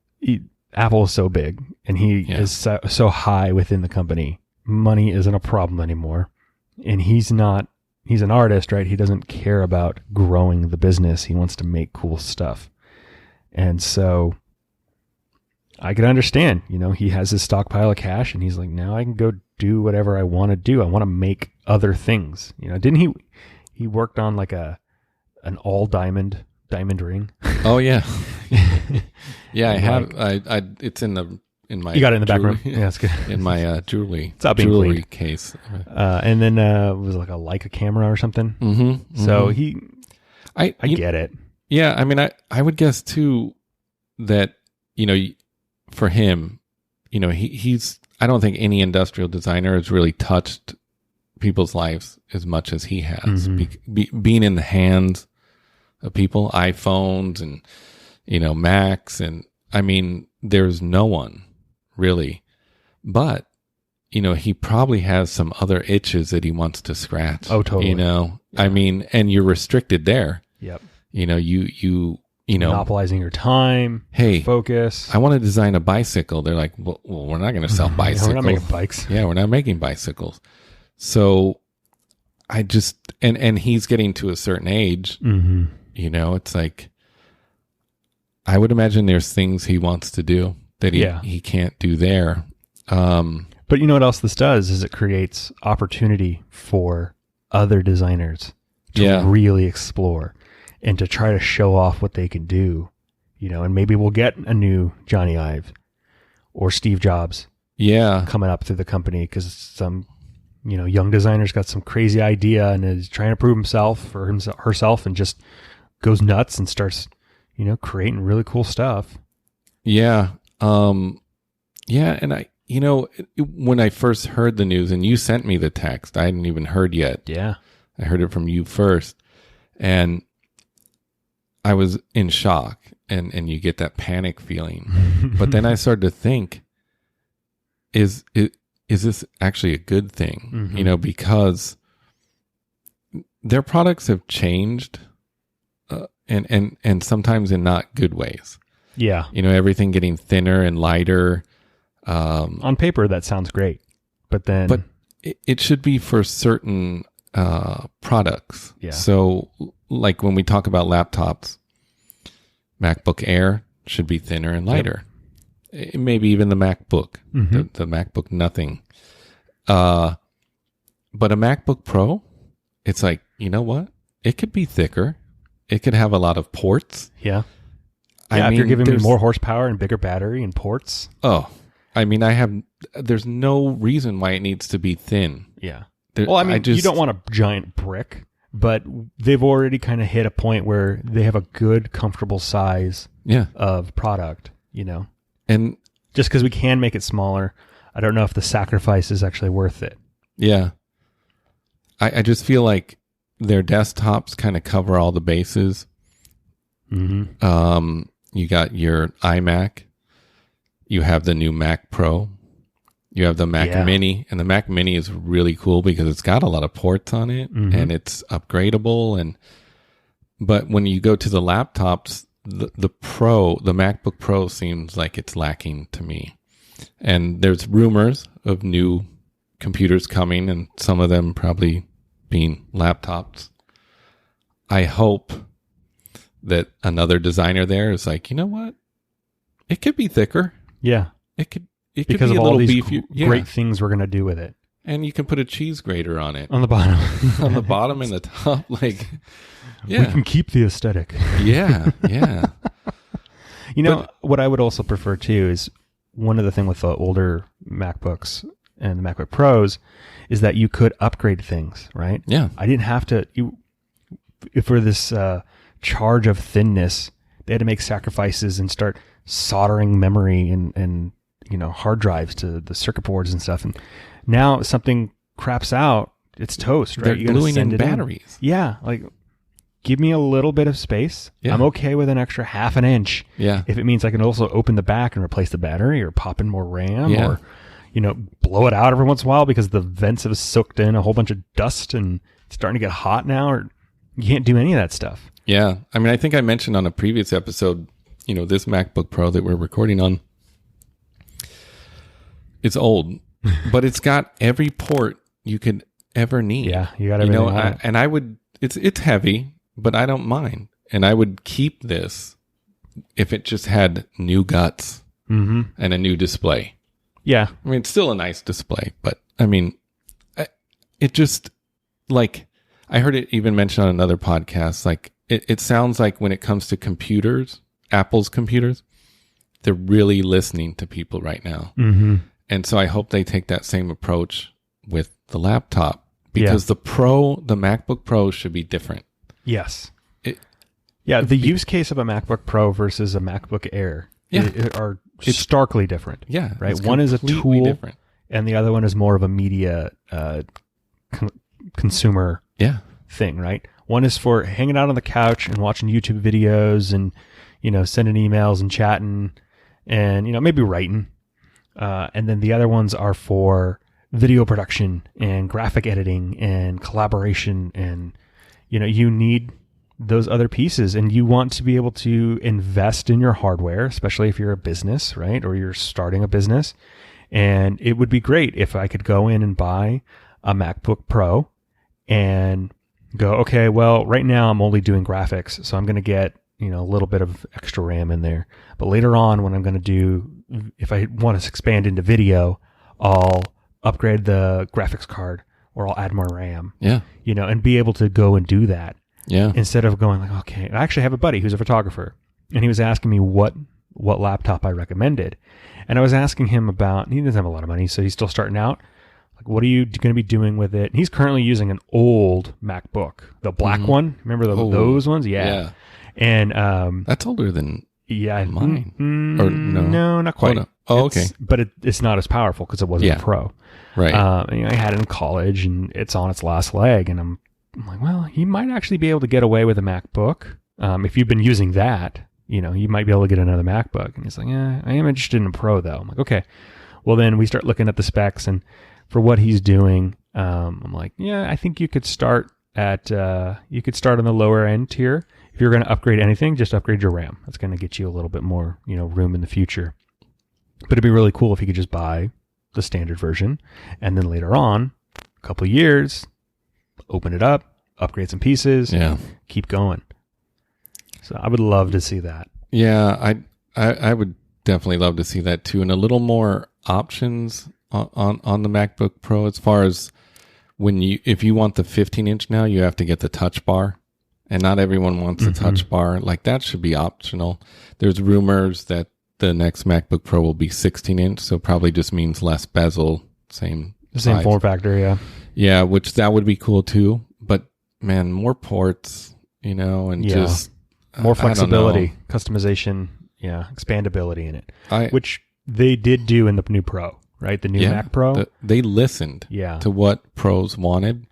Apple is so big and he is so high within the company. Money isn't a problem anymore. And he's an artist, right? He doesn't care about growing the business. He wants to make cool stuff. And so I could understand, he has his stockpile of cash and he's like, now I can go do whatever I want to do. I want to make other things. Didn't he worked on like an all diamond ring? Oh yeah. Yeah, I have. It's in my. You got it in the back room. Yeah, that's good. In my jewelry case. And then it was like a Leica camera or something. Mm-hmm. So I get it. Yeah, I would guess too that for him, he's. I don't think any industrial designer has really touched people's lives as much as he has. Being in the hands of people, iPhones and Macs, and there's no one really, but he probably has some other itches that he wants to scratch. Oh, totally. Yeah. And you're restricted there. Yep. You monopolizing your time. Hey, focus. I want to design a bicycle. They're like, well we're not going to sell bicycles. We're not making bikes. Yeah, we're not making bicycles. So I just and he's getting to a certain age. It's like, I would imagine there's things he wants to do that he can't do there. But you know what else this does is it creates opportunity for other designers to really explore and to try to show off what they can do, and maybe we'll get a new Johnny Ive or Steve Jobs coming up through the company because some, young designer's got some crazy idea and is trying to prove himself or herself and just goes nuts and starts, creating really cool stuff. Yeah. And when I first heard the news and you sent me the text, I hadn't even heard yet. Yeah. I heard it from you first. And I was in shock and you get that panic feeling. But then I started to think, is this actually a good thing? Mm-hmm. Because their products have changed and sometimes in not good ways. Yeah. Everything getting thinner and lighter. On paper, that sounds great. But it should be for certain products. Yeah. So like when we talk about laptops, MacBook Air should be thinner and lighter. Yep. Maybe even the MacBook, the MacBook Nothing. But a MacBook Pro, it's like, you know what? It could be thicker. It could have a lot of ports. Yeah. If you're giving me more horsepower and bigger battery and ports. Oh, there's no reason why it needs to be thin. Yeah. You don't want a giant brick, but they've already kind of hit a point where they have a good, comfortable size of product, And just because we can make it smaller, I don't know if the sacrifice is actually worth it. Yeah. I just feel like their desktops kind of cover all the bases. Mm-hmm. You got your iMac. You have the new Mac Pro. You have the Mac Mini, and the Mac Mini is really cool because it's got a lot of ports on it, and it's upgradable. But when you go to the laptops, the MacBook Pro seems like it's lacking to me. And there's rumors of new computers coming, and some of them probably being laptops. I hope that another designer there is like, you know what? It could be thicker. Yeah. It could because be of a all little these beefier. Great things we're going to do with it. And you can put a cheese grater on it. On the bottom. On the bottom and the top. Like, yeah. We can keep the aesthetic. Yeah. What I would also prefer too is one of the things with the older MacBooks and the MacBook Pros is that you could upgrade things, right? Yeah. I didn't have to, for this charge of thinness, they had to make sacrifices and start soldering memory and hard drives to the circuit boards and stuff. And now something craps out, it's toast, right? They're gluing in batteries. Yeah. Like, give me a little bit of space. Yeah. I'm okay with an extra half an inch. Yeah. If it means I can also open the back and replace the battery or pop in more RAM or, blow it out every once in a while because the vents have soaked in a whole bunch of dust and it's starting to get hot now, or you can't do any of that stuff. Yeah. I think I mentioned on a previous episode, this MacBook Pro that we're recording on, it's old, but it's got every port you could ever need. Yeah, you got everything. It's heavy, but I don't mind. And I would keep this if it just had new guts and a new display. Yeah. It's still a nice display, but it just, like, I heard it even mentioned on another podcast, like, it sounds like when it comes to computers, Apple's computers, they're really listening to people right now. Mm-hmm. And so I hope they take that same approach with the laptop because the MacBook Pro should be different. Yes. The use case of a MacBook Pro versus a MacBook Air are starkly different. Yeah. Right. One is a tool different. And the other one is more of a media consumer thing, right? One is for hanging out on the couch and watching YouTube videos and, sending emails and chatting and, maybe writing. And then the other ones are for video production and graphic editing and collaboration. And, you need those other pieces and you want to be able to invest in your hardware, especially if you're a business, right? Or you're starting a business. And it would be great if I could go in and buy a MacBook Pro and go, okay, well, right now I'm only doing graphics. So I'm going to get, a little bit of extra RAM in there. But later on, when I'm going to do, if I want to expand into video, I'll upgrade the graphics card or I'll add more RAM. Yeah. And be able to go and do that. Yeah. Instead of going like, okay, I actually have a buddy who's a photographer and he was asking me what laptop I recommended. And I was asking him about, he doesn't have a lot of money, so he's still starting out. Like, what are you going to be doing with it? And he's currently using an old MacBook, the black one. Remember those ones? Yeah. And that's older than Yeah, mine. Or no, not quite. Oh, no. Oh, okay. But it's not as powerful because it wasn't a Pro. Right. I had it in college, and it's on its last leg, and I'm like, well, you might actually be able to get away with a MacBook. If you've been using that, you might be able to get another MacBook. And he's like, yeah, I am interested in a Pro, though. I'm like, okay. Well, then we start looking at the specs, and for what he's doing, I'm like, yeah, I think you could start on the lower end tier. If you're going to upgrade anything, just upgrade your RAM. That's going to get you a little bit more, room in the future. But it'd be really cool if you could just buy the standard version, and then later on, a couple of years, open it up, upgrade some pieces, keep going. So I would love to see that. Yeah, I would definitely love to see that too, and a little more options on the MacBook Pro as far as if you want the 15-inch now, you have to get the touch bar, and not everyone wants a touch bar. Like, that should be optional. There's rumors that the next MacBook Pro will be 16-inch, so probably just means less bezel, same form factor, yeah. Yeah, which that would be cool too. But man, more ports, and just more flexibility, customization, expandability in it, which they did do in the new Pro. Right, the new Mac Pro. They listened to what pros wanted,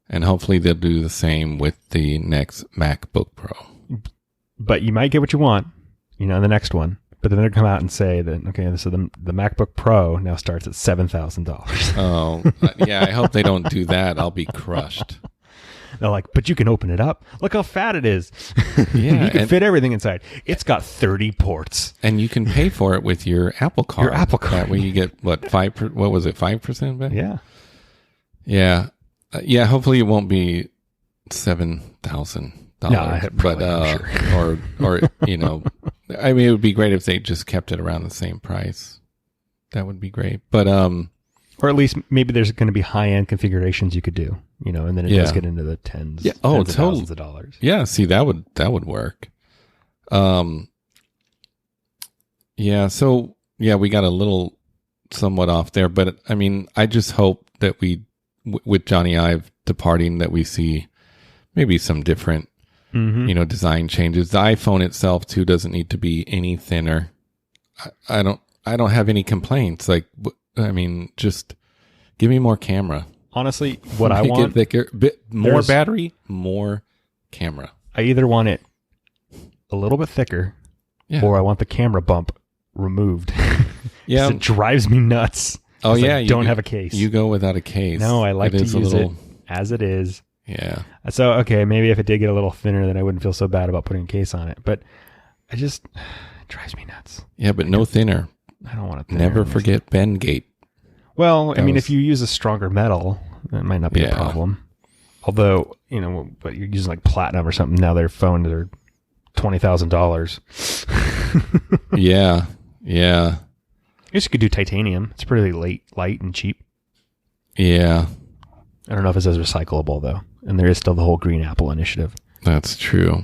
and hopefully they'll do the same with the next MacBook Pro. But you might get what you want, in the next one. But then they'll come out and say that, okay, so the MacBook Pro now starts at $7,000. Oh, yeah, I hope they don't do that. I'll be crushed. They're like, but you can open it up. Look how fat it is. Yeah, you can fit everything inside. It's got 30 ports. And you can pay for it with your Apple Card. Your Apple Card. That way you get, 5% back? Yeah. Yeah. Yeah, hopefully it won't be $7,000. No, but, sure. or I mean, it would be great if they just kept it around the same price. That would be great. But, or at least maybe there's going to be high-end configurations you could do, and then it does get into the tens of thousands of dollars. Yeah, see, that would work. Yeah, so, we got a little somewhat off there, but, I mean, I just hope that with Johnny Ive departing, that we see maybe some different, design changes. The iPhone itself, too, doesn't need to be any thinner. I don't have any complaints. Like, I mean, just give me more camera. Honestly, what I want, it thicker, more battery, more camera. I either want it a little bit thicker, or I want the camera bump removed. Yeah, it drives me nuts. Oh yeah, I don't have a case. You go without a case. No, I like to use it as it is. Yeah. So okay, maybe if it did get a little thinner, then I wouldn't feel so bad about putting a case on it. But it drives me nuts. Yeah, but no thinner. I don't want to. Never forget Bendgate. Well, if you use a stronger metal, that might not be a problem. Although, but you're using like platinum or something. Now their phones are $20,000. Yeah. I guess you could do titanium. It's pretty light and cheap. Yeah. I don't know if it's as recyclable though. And there is still the whole Green Apple initiative. That's true.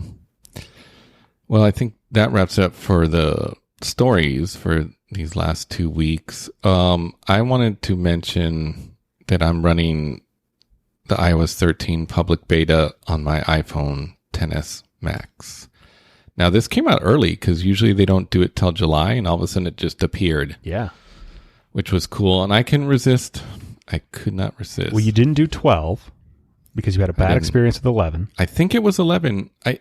Well, I think that wraps up for the stories for these last 2 weeks. I wanted to mention that I'm running the iOS 13 public beta on my iPhone XS Max. Now, this came out early because usually they don't do it till July, and all of a sudden it just appeared. Yeah. Which was cool, and I couldn't resist. I could not resist. Well, you didn't do 12 because you had a bad experience with 11. I think it was 11. I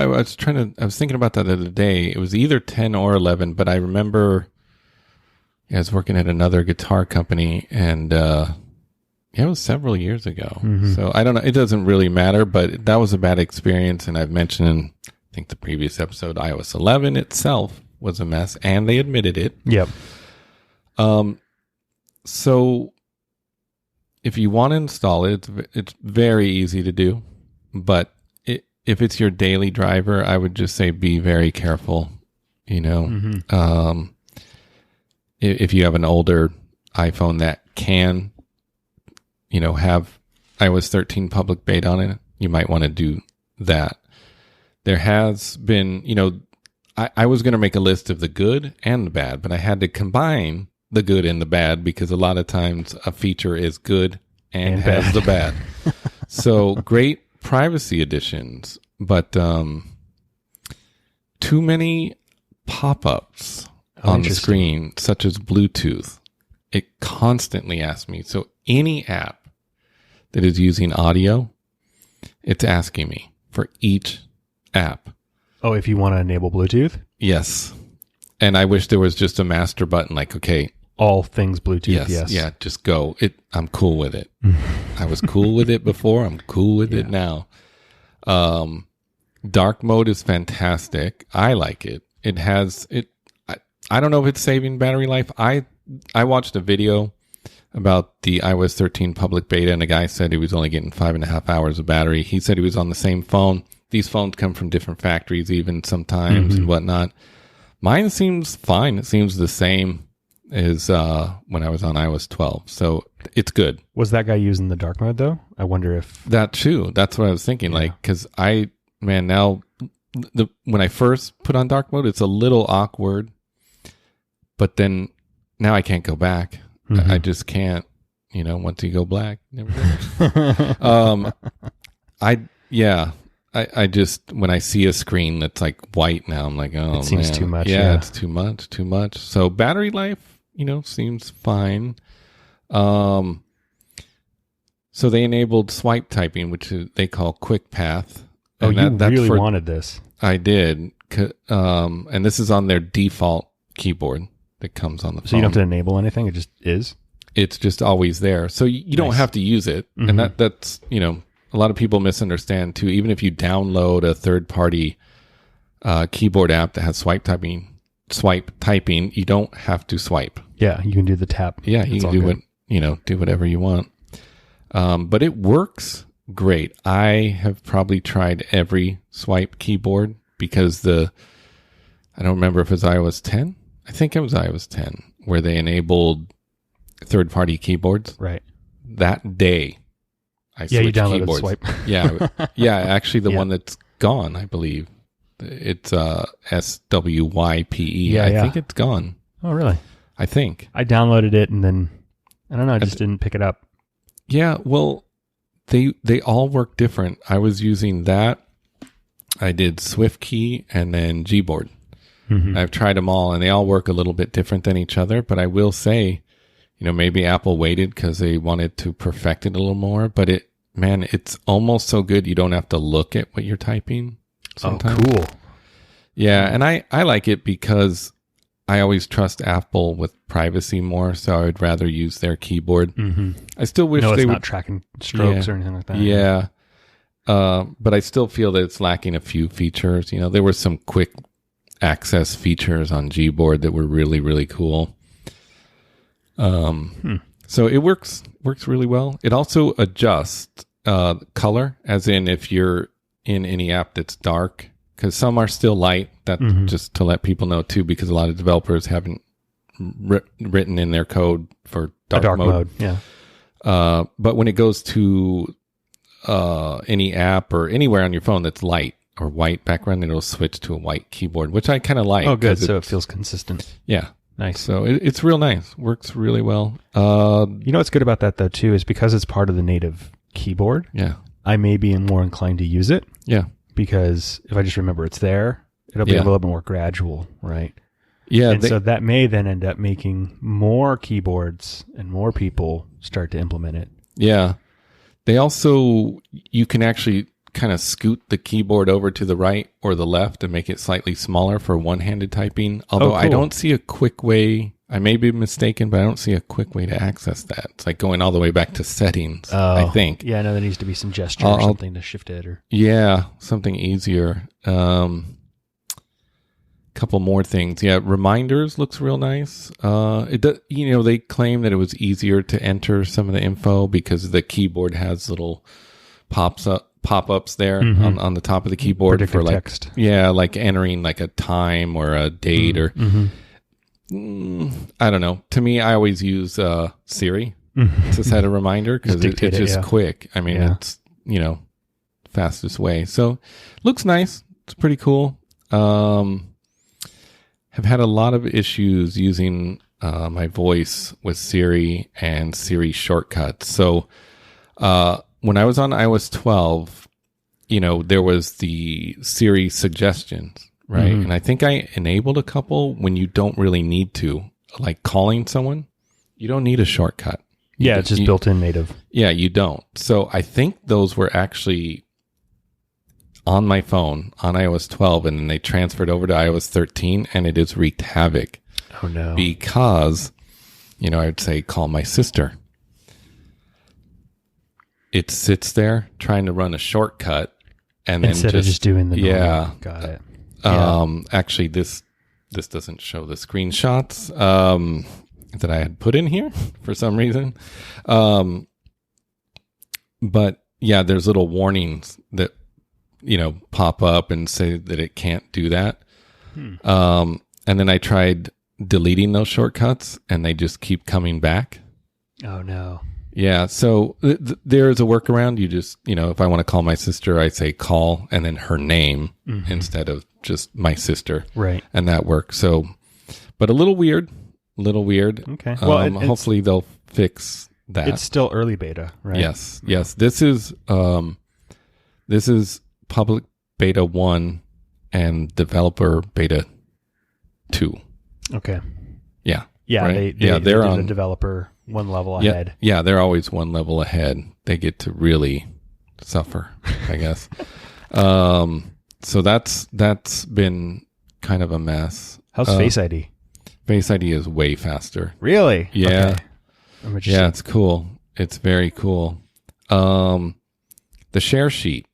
was thinking about that the other day. It was either 10 or 11, but I remember I was working at another guitar company, and it was several years ago. Mm-hmm. So I don't know. It doesn't really matter, but that was a bad experience, and I've mentioned in, I think, the previous episode, iOS 11 itself was a mess, and they admitted it. Yep. So if you want to install it, it's very easy to do, but if it's your daily driver, I would just say be very careful, Mm-hmm. If you have an older iPhone that can, have iOS 13 public beta on it, you might want to do that. There has been, I was going to make a list of the good and the bad, but I had to combine the good and the bad because a lot of times a feature is good and has bad. The bad. So great privacy additions, but too many pop-ups on the screen, such as Bluetooth. It constantly asks me. So any app that is using audio, it's asking me for each app. Oh, if you want to enable Bluetooth? Yes. And I wish there was just a master button like, okay. All things Bluetooth, yes. Yeah, just go. I'm cool with it. I was cool with it before. I'm cool with it now. Dark mode is fantastic. I like it. It has it. I don't know if it's saving battery life. I watched a video about the iOS 13 public beta, and a guy said he was only getting 5.5 hours of battery. He said he was on the same phone. These phones come from different factories, even sometimes and whatnot. Mine seems fine. It seems the same as when I was on iOS 12. So it's good. Was that guy using the dark mode though? I wonder if that too. That's what I was thinking. Yeah. Like, because now when I first put on dark mode, it's a little awkward. But then now I can't go back. I just can't, once you go black, never go. I just, when I see a screen that's like white now, I'm like, oh, it seems too much. Yeah, it's too much. So battery life, seems fine. So they enabled swipe typing, which they call quick path. Oh, you really wanted this. I did. And this is on their default keyboard that comes on the phone. So you don't have to enable anything? It just is? It's just always there. So you don't have to use it. And that's, a lot of people misunderstand too. Even if you download a third-party keyboard app that has swipe typing, you don't have to swipe. Yeah, you can do the tap. Yeah, you can do do whatever you want. But it works great. I have probably tried every swipe keyboard because I don't remember if it was iOS 10. I think it was iOS 10 where they enabled third-party keyboards. Right. That day, I switched you downloaded keyboards. Swipe. Yeah. Actually, the one that's gone, I believe. It's SWYPE. I think it's gone. Oh, really? I think I downloaded it and then I don't know. I just didn't pick it up. Yeah. Well, they all work different. I was using that. I did SwiftKey and then Gboard. I've tried them all, and they all work a little bit different than each other. But I will say, maybe Apple waited because they wanted to perfect it a little more. But it's almost so good you don't have to look at what you're typing sometimes. Oh, cool. Yeah, and I like it because I always trust Apple with privacy more, so I would rather use their keyboard. I still wish they would not tracking strokes or anything like that. Yeah, but I still feel that it's lacking a few features. There were some quick access features on Gboard that were really, really cool. So it works really well. It also adjusts color, as in if you're in any app that's dark, because some are still light. That just to let people know too, because a lot of developers haven't written in their code for dark mode. Yeah. But when it goes to any app or anywhere on your phone that's light or white background, it'll switch to a white keyboard, which I kind of like. Oh, good. So it feels consistent. Yeah. Nice. So it's real nice. Works really well. What's good about that though too is because it's part of the native keyboard. Yeah. I may be more inclined to use it. Yeah. Because if I just remember it's there, it'll be a little bit more gradual, right? Yeah. And so that may then end up making more keyboards and more people start to implement it. Yeah. They also, you can actually kind of scoot the keyboard over to the right or the left and make it slightly smaller for one-handed typing. Although I don't see a quick way. I may be mistaken, but I don't see a quick way to access that. It's like going all the way back to settings, I think. Yeah, no, there needs to be some gesture or something to shift it. Yeah, something easier. Couple more things. Yeah, reminders looks real nice. It does, they claim that it was easier to enter some of the info because the keyboard has little pop-ups there on the top of the keyboard predictive for like text. Yeah, like entering like a time or a date or I don't know. To me, I always use Siri to set a reminder because it's just quick. I mean, it's fastest way. So looks nice. It's pretty cool. Have had a lot of issues using my voice with Siri and Siri shortcuts. So when I was on iOS 12, there was the Siri suggestions, right? And I think I enabled a couple when you don't really need to, like calling someone. You don't need a shortcut. It's just built-in native. Yeah, you don't. So I think those were actually on my phone on iOS 12, and then they transferred over to iOS 13, and it has wreaked havoc. Oh, no. Because, I would say, call my sister. It sits there trying to run a shortcut, and then instead of just doing the normal. Yeah. Got it. Actually, this doesn't show the screenshots that I had put in here for some reason. But yeah, there's little warnings that, pop up and say that it can't do that. And then I tried deleting those shortcuts and they just keep coming back. Oh, no. Yeah. So there's a workaround. You just, if I want to call my sister, I say call and then her name instead of just my sister. Right. And that works. So, but a little weird. Okay. Well, hopefully they'll fix that. It's still early beta, right? Yes. This is public beta 1 and developer beta 2. Okay. Yeah. Yeah. Right? They're on the developer one level ahead. Yeah. They're always one level ahead. They get to really suffer, I guess. So that's been kind of a mess. How's Face ID? Face ID is way faster. Really? Yeah. Okay. Yeah, it's cool. It's very cool. The share sheet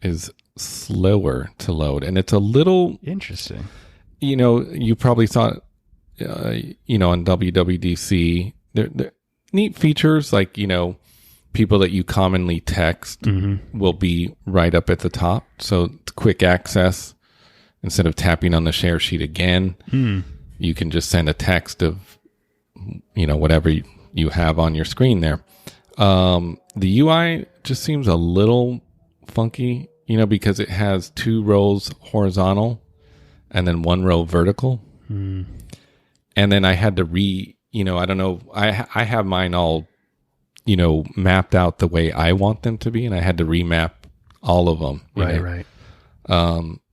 is slower to load, and it's a little interesting. You probably saw it, on WWDC. They're neat features like, people that you commonly text will be right up at the top. So it's quick access. Instead of tapping on the share sheet again, you can just send a text of, whatever you have on your screen there. The UI just seems a little funky, because it has 2 rows horizontal and then 1 row vertical. And then I had to I don't know, I have mine all, mapped out the way I want them to be, and I had to remap all of them. Right.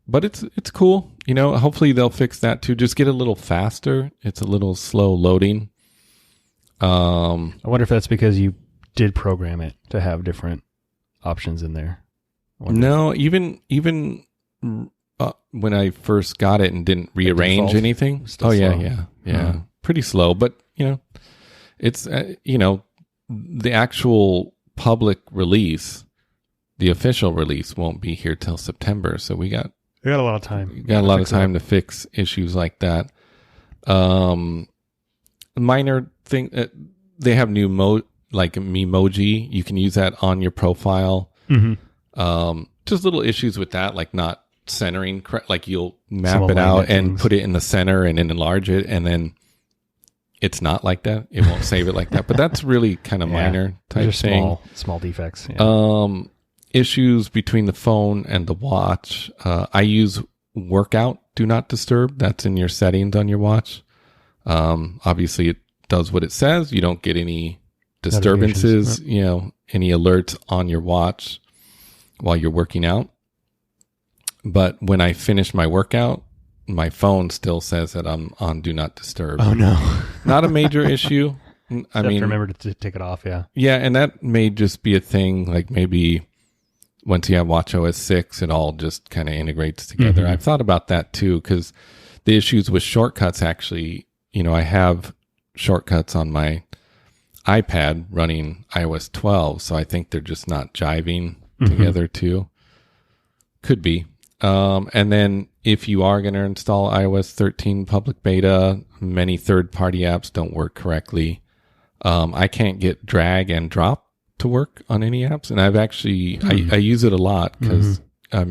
But it's cool. Hopefully they'll fix that too. Just get a little faster. It's a little slow loading. I wonder if that's because you did program it to have different options in there. No, even when I first got it and didn't rearrange anything. Oh yeah. Pretty slow, but it's the actual public release, the official release won't be here till September. So we got a lot of time. Got a lot of time to fix issues like that. Minor thing, they have new like Memoji. You can use that on your profile. Just little issues with that, like not centering. Like you'll map it out and put it in the center and then enlarge it, and then it's not like that. It won't save it like that. But that's really kind of minor type thing. Small defects. Yeah. Issues between the phone and the watch. I use workout do not disturb. That's in your settings on your watch. Obviously it does what it says. You don't get any disturbances, any alerts on your watch while you're working out. But when I finish my workout, my phone still says that I'm on do not disturb. Oh no. Not a major issue. I mean, remember to take it off. Yeah. Yeah. And that may just be a thing. Like maybe once you have watchOS 6, it all just kind of integrates together. I've thought about that too, because the issues with shortcuts actually, I have shortcuts on my iPad running iOS 12. So I think they're just not jiving together too. Could be. And then if you are going to install iOS 13 public beta, many third-party apps don't work correctly. I can't get drag and drop to work on any apps. And I've actually, I use it a lot because, I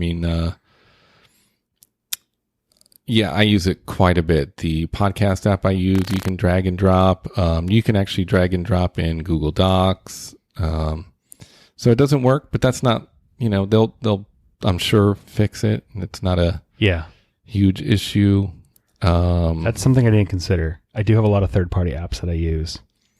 use it quite a bit. The podcast app I use, you can drag and drop. You can actually drag and drop in Google Docs. So it doesn't work, but that's not, they'll I'm sure fix it. It's not a huge issue. That's something I didn't consider. I do have a lot of third-party apps that I use.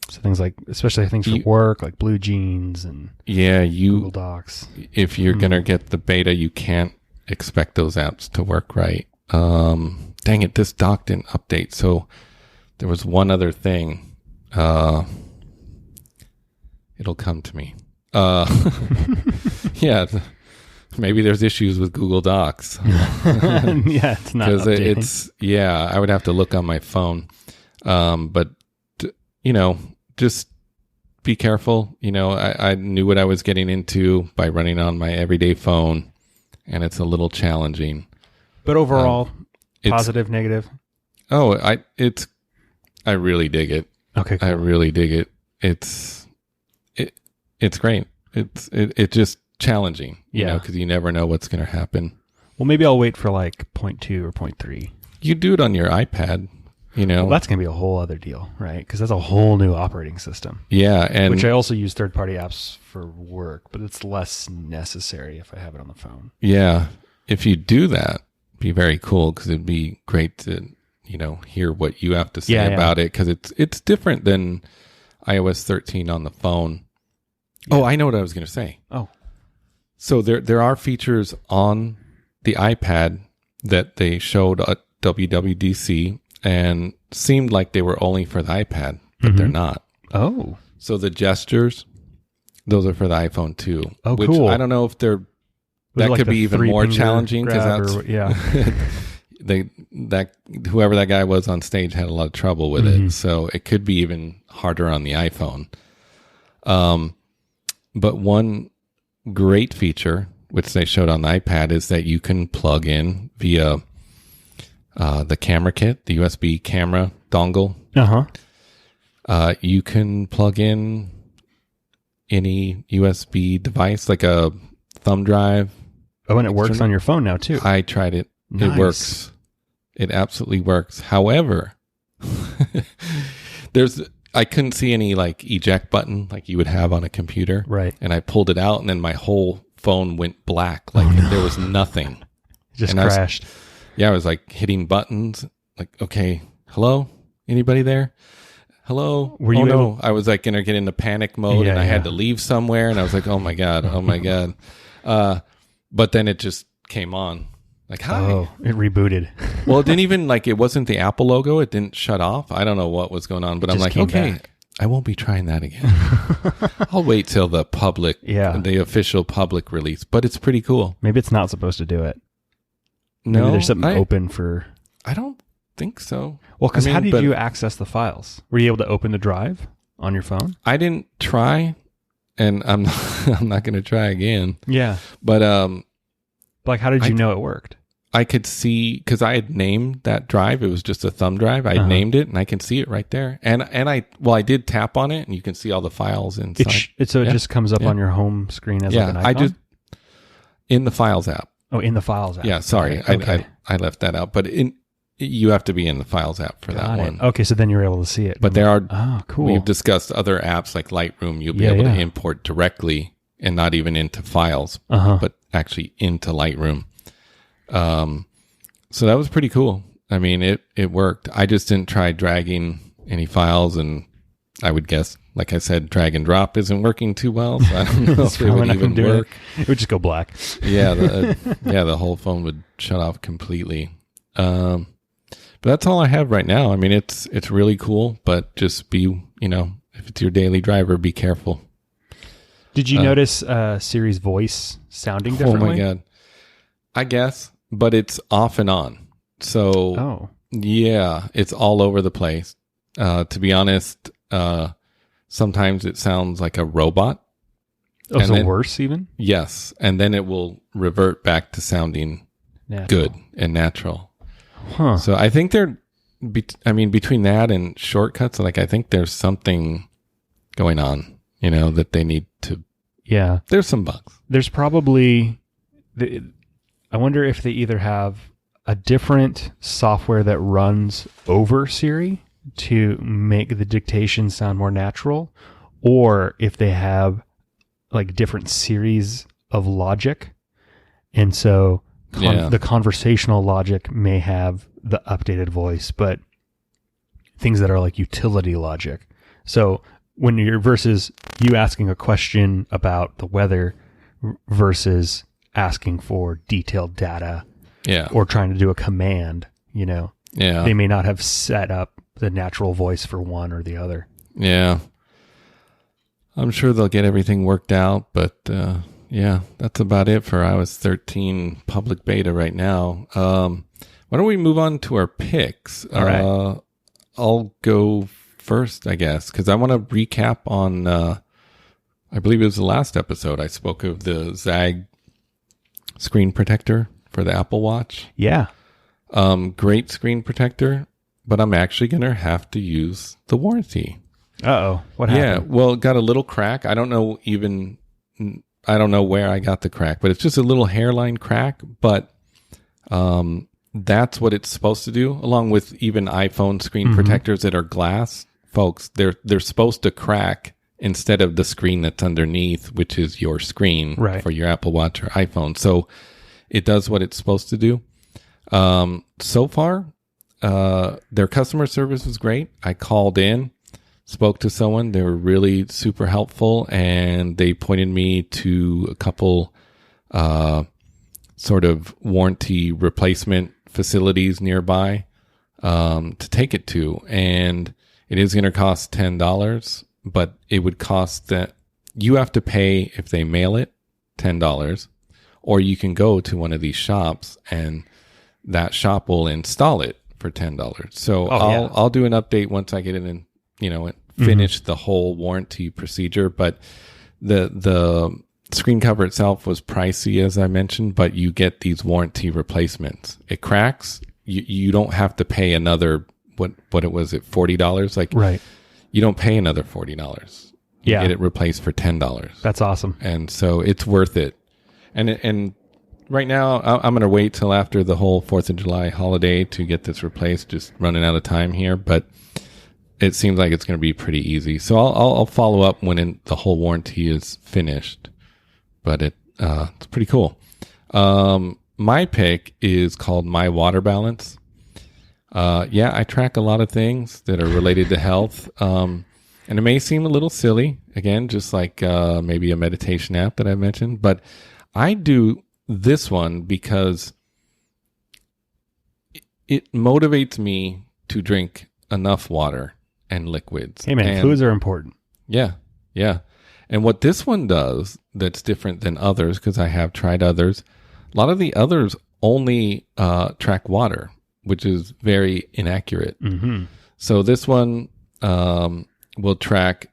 So things like, especially things for work, like Blue Jeans and Google Docs. If you're going to get the beta, you can't expect those apps to work right. Dang it, this dock didn't update. So there was one other thing. It'll come to me. Yeah, maybe there's issues with Google Docs. Yeah, it's not because I would have to look on my phone. But just be careful. I knew what I was getting into by running on my everyday phone, and it's a little challenging. But overall, positive, negative. Oh, I really dig it. Okay, cool. I really dig it. It's great. It's just challenging, because you never know what's going to happen. Well, maybe I'll wait for like 0.2 or 0.3. You do it on your iPad, Well, that's going to be a whole other deal, right? Because that's a whole new operating system. Yeah, which I also use third-party apps for work, but it's less necessary if I have it on the phone. Yeah, if you do that, it'd be very cool because it'd be great to hear what you have to say about it, because it's different than iOS 13 on the phone. Yeah. Oh, I know what I was going to say. Oh. So there are features on the iPad that they showed at WWDC and seemed like they were only for the iPad, but they're not. Oh. So the gestures, those are for the iPhone too. Oh, which cool. I don't know if that like could be even more challenging, because whoever that guy was on stage had a lot of trouble with it. So it could be even harder on the iPhone. But one great feature, which they showed on the iPad, is that you can plug in via the camera kit, the USB camera dongle. You can plug in any USB device, like a thumb drive. Oh, and it works on your phone now too. I tried it. Nice. It works. It absolutely works. However, I couldn't see any like eject button like you would have on a computer. Right. And I pulled it out, and then my whole phone went black. Like there was nothing. It just crashed. I was like hitting buttons. Like, okay, hello? Anybody there? Hello? Were you no. I was like going to get into panic mode, and I had to leave somewhere, and I was like, oh my God. But then it just came on. Like, hi. Oh, it rebooted. Well, it didn't even, it wasn't the Apple logo. It didn't shut off. I don't know what was going on, but I'm like, okay, I won't be trying that again. I'll wait till the the official public release, but it's pretty cool. Maybe it's not supposed to do it. No. Maybe there's something open for... I don't think so. Well, because how did you access the files? Were you able to open the drive on your phone? I didn't try, and I'm not going to try again. Yeah. But how did you know it worked? I could see, because I had named that drive. It was just a thumb drive. I named it, and I can see it right there. And I did tap on it, and you can see all the files inside. It just comes up on your home screen as like an icon? In the Files app. Oh, in the Files app. Yeah, sorry. Okay. I left that out. But you have to be in the Files app for that one. Okay, so then you're able to see it. But there are... Oh, cool. We've discussed other apps like Lightroom. You'll be able to import directly and not even into Files, but actually into Lightroom. So that was pretty cool. I mean, it worked. I just didn't try dragging any files, and I would guess, like I said, drag and drop isn't working too well. So I don't know if it would even work. It would just go black. Yeah, the whole phone would shut off completely. But that's all I have right now. I mean, it's really cool, but just be, if it's your daily driver, be careful. Did you notice Siri's voice sounding differently? Oh my God. I guess, but it's off and on. So, yeah, it's all over the place. To be honest, sometimes it sounds like a robot. Oh, and so worse even? Yes. And then it will revert back to sounding good and natural. Huh. So I think between that and shortcuts, I think there's something going on, that they need to. Yeah. There's some bugs. There's probably... I wonder if they either have a different software that runs over Siri to make the dictation sound more natural, or if they have different series of logic. And so the conversational logic may have the updated voice, but things that are utility logic. So when you're versus you asking a question about the weather versus asking for detailed data Yeah. Or trying to do a command, Yeah. They may not have set up the natural voice for one or the other. Yeah. I'm sure they'll get everything worked out, but yeah, that's about it for iOS 13 public beta right now. Why don't we move on to our picks? All right. I'll go first, I guess, because I want to recap on, I believe it was the last episode, I spoke of the Zag screen protector for the Apple Watch. Yeah. Great screen protector, but I'm actually going to have to use the warranty. Uh-oh. What happened? Yeah, well, it got a little crack. I don't know where I got the crack, but it's just a little hairline crack, but that's what it's supposed to do, along with even iPhone screen protectors that are glass. Folks, they're supposed to crack instead of the screen that's underneath, which is your screen for your Apple Watch or iPhone. So it does what it's supposed to do. So far, their customer service was great. I called in, spoke to someone. They were really super helpful, and they pointed me to a couple sort of warranty replacement facilities nearby to take it to. And it is going to cost $10, but it would cost that you have to pay if they mail it $10, or you can go to one of these shops and that shop will install it for $10. So I'll do an update once I get it in, finish the whole warranty procedure. But the screen cover itself was pricey, as I mentioned, but you get these warranty replacements. It cracks. You don't have to pay another, what it was, $40? Right. You don't pay another $40. You get it replaced for $10. That's awesome. And so it's worth it. And right now, I'm going to wait till after the whole 4th of July holiday to get this replaced. Just running out of time here, but it seems like it's going to be pretty easy. So I'll follow up when the whole warranty is finished. But it's pretty cool. My pick is called My Water Balance. I track a lot of things that are related to health. And it may seem a little silly, again, just like maybe a meditation app that I mentioned, but I do this one because it motivates me to drink enough water and liquids. Hey man, fluids are important. Yeah. And what this one does that's different than others, because I have tried others, a lot of the others only track water, which is very inaccurate. Mm-hmm. So this one will track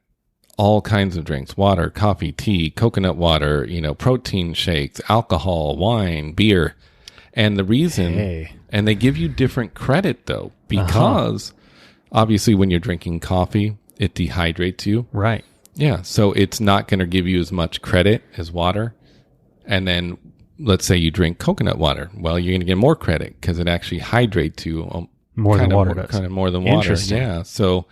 all kinds of drinks: water, coffee, tea, coconut water, protein shakes, alcohol, wine, beer. And the reason, and they give you different credit though, because obviously when you're drinking coffee, it dehydrates you. Right. Yeah. So it's not going to give you as much credit as water. And then let's say you drink coconut water. Well, you're going to get more credit because it actually hydrates you more than water does. Kind of more than water. Interesting. Yeah. So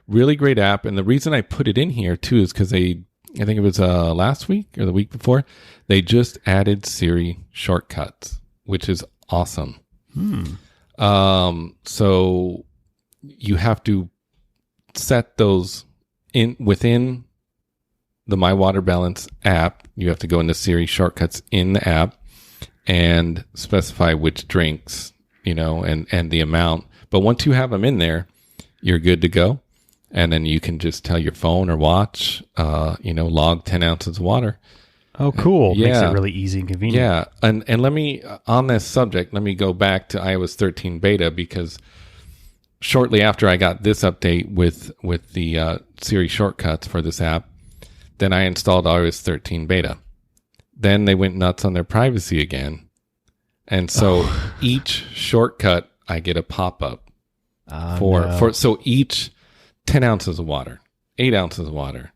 really great app. And the reason I put it in here too is because I think it was last week or the week before, they just added Siri shortcuts, which is awesome. So you have to set those within the My Water Balance app. You have to go into Siri shortcuts in the app and specify which drinks, and the amount. But once you have them in there, you're good to go. And then you can just tell your phone or watch, log 10 ounces of water. Oh, cool. Makes it really easy and convenient. Yeah. And let me, on this subject, let me go back to iOS 13 beta, because shortly after I got this update with the Siri shortcuts for this app, then I installed iOS 13 beta. Then they went nuts on their privacy again. And so each shortcut, I get a pop-up so each 10 ounces of water, 8 ounces of water,